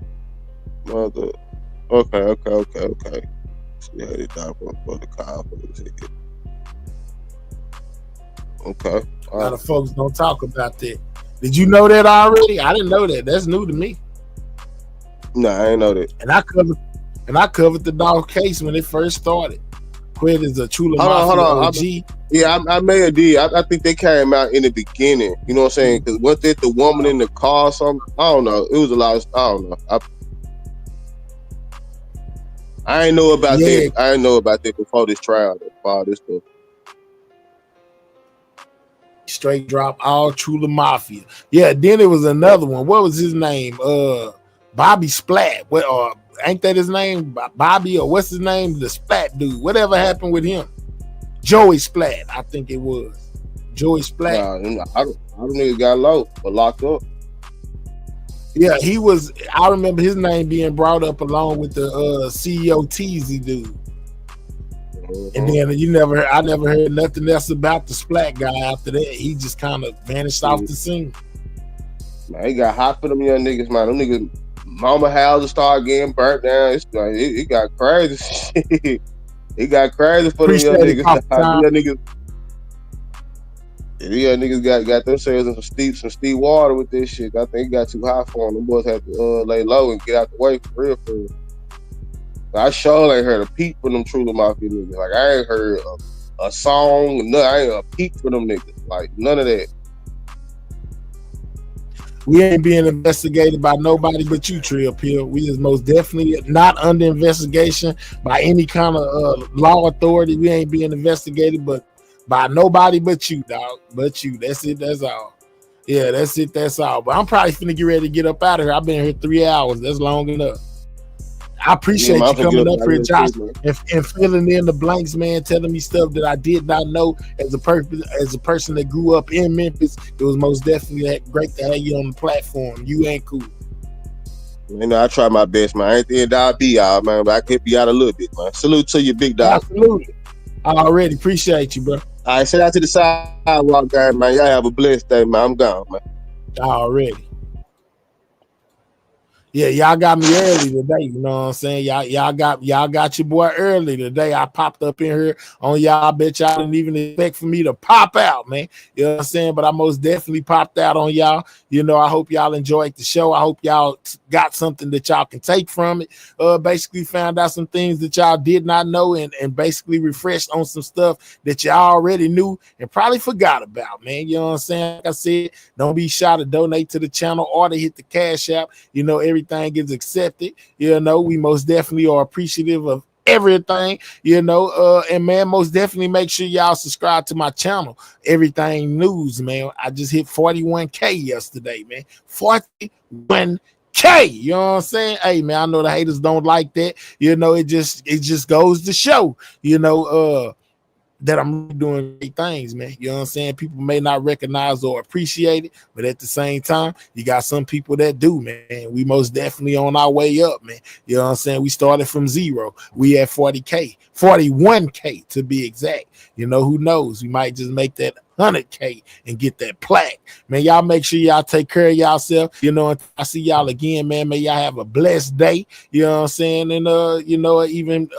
Speaker 3: Mother. Okay. She had it down for the call for his head. Okay.
Speaker 1: A lot of folks don't talk about that. Did you know that already? I didn't know that. That's new to me.
Speaker 3: No, I ain't know that.
Speaker 1: And I covered the Dolph case when it first started. Quit is a Chula Mafia OG.
Speaker 3: I may have did. I think they came out in the beginning. You know what I'm saying? Because wasn't it the woman in the car or something? I don't know. It was a lot of, I don't know. I ain't know about that. I didn't know about that before this trial. Before this stuff.
Speaker 1: Straight drop all True the Mafia. Yeah, then it was another one. What was his name? Bobby Splat. What ain't that his name? Bobby, or what's his name? The Splat dude. Whatever happened with him? Joey Splat, I think it was. Joey Splat.
Speaker 3: I don't niggas got low or locked up.
Speaker 1: Yeah, he was. I remember his name being brought up along with the CEO Teasy dude. And then I never heard nothing else about the Splat guy after that. He just kind of vanished off the scene.
Speaker 3: Man, he got hot for them young niggas, man. Them niggas, mama houses started getting burnt down. It's like it got crazy. It got crazy for them young niggas. Yeah, niggas got themselves in some steep water with this shit. I think it got too hot for them. Them boys had to lay low and get out the way for real. I sure ain't heard a peep from them True Mafia niggas. Like, I ain't heard a song, nothing. I ain't a peep for them niggas. Like, none of that.
Speaker 1: We ain't being investigated by nobody but you, Trill Pill. We is most definitely not under investigation by any kind of law authority. We ain't being investigated but by nobody but you, dog. But you. That's it. That's all. Yeah, that's it. That's all. But I'm probably finna get ready to get up out of here. I've been here 3 hours. That's long enough. I appreciate you coming up here, Josh, and filling in the blanks, man, telling me stuff that I did not know as a person that grew up in Memphis. It was most definitely great to have you on the platform. You ain't cool.
Speaker 3: You know, I try my best, man. I ain't the end I'll be out, man, but I can be out a little bit, man. Salute to you, big dog.
Speaker 1: Absolutely. I already appreciate you, bro.
Speaker 3: All right, shout out to the sidewalk guy, man. Y'all have a blessed day, man. I'm gone, man.
Speaker 1: Already. Yeah, y'all got me early today. You know what I'm saying? Y'all got your boy early today. I popped up in here on y'all. I bet y'all didn't even expect for me to pop out, man. You know what I'm saying? But I most definitely popped out on y'all. You know, I hope y'all enjoyed the show. I hope y'all got something that y'all can take from it. Basically found out some things that y'all did not know and basically refreshed on some stuff that y'all already knew and probably forgot about, man. You know what I'm saying? Like I said, don't be shy to donate to the channel or to hit the Cash App. You know, everything gets accepted. You know, we most definitely are appreciative of everything, you know, and man, most definitely make sure y'all subscribe to my channel. Everything News, man. I just hit 41K yesterday, man. 41K. You know what I'm saying? Hey, man, I know the haters don't like that. You know, it just goes to show, you know, that I'm doing great things, man. You know what I'm saying? People may not recognize or appreciate it, but at the same time, you got some people that do, man. We most definitely on our way up, man. You know what I'm saying? We started from 0. We at 40K, 41K to be exact. You know, who knows? We might just make that 100K and get that plaque. Man, y'all make sure y'all take care of yourself. You know, I see y'all again, man. May y'all have a blessed day. You know what I'm saying? And you know, even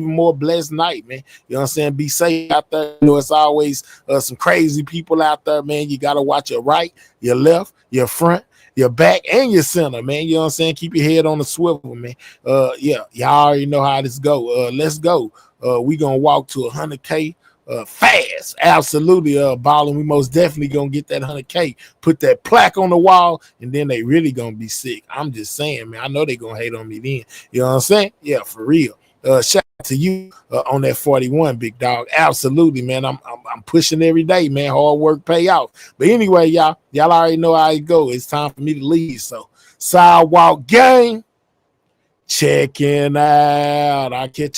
Speaker 1: more blessed night, man. You know what I'm saying? Be safe out there. You know, it's always some crazy people out there, man. You gotta watch your right, your left, your front, your back, and your center, man. You know what I'm saying? Keep your head on the swivel, man. Yeah, y'all already know how this go. Let's go. We gonna walk to 100K fast. Absolutely, balling. We most definitely gonna get that 100K, put that plaque on the wall, and then they really gonna be sick. I'm just saying, man. I know they gonna hate on me then. You know what I'm saying? Yeah, for real. Shout out to you on that 41, big dog. Absolutely, man. I'm pushing every day, man. Hard work pay off. But anyway, y'all already know how it go. It's time for me to leave. So, Sidewalk Gang, checking out. I'll catch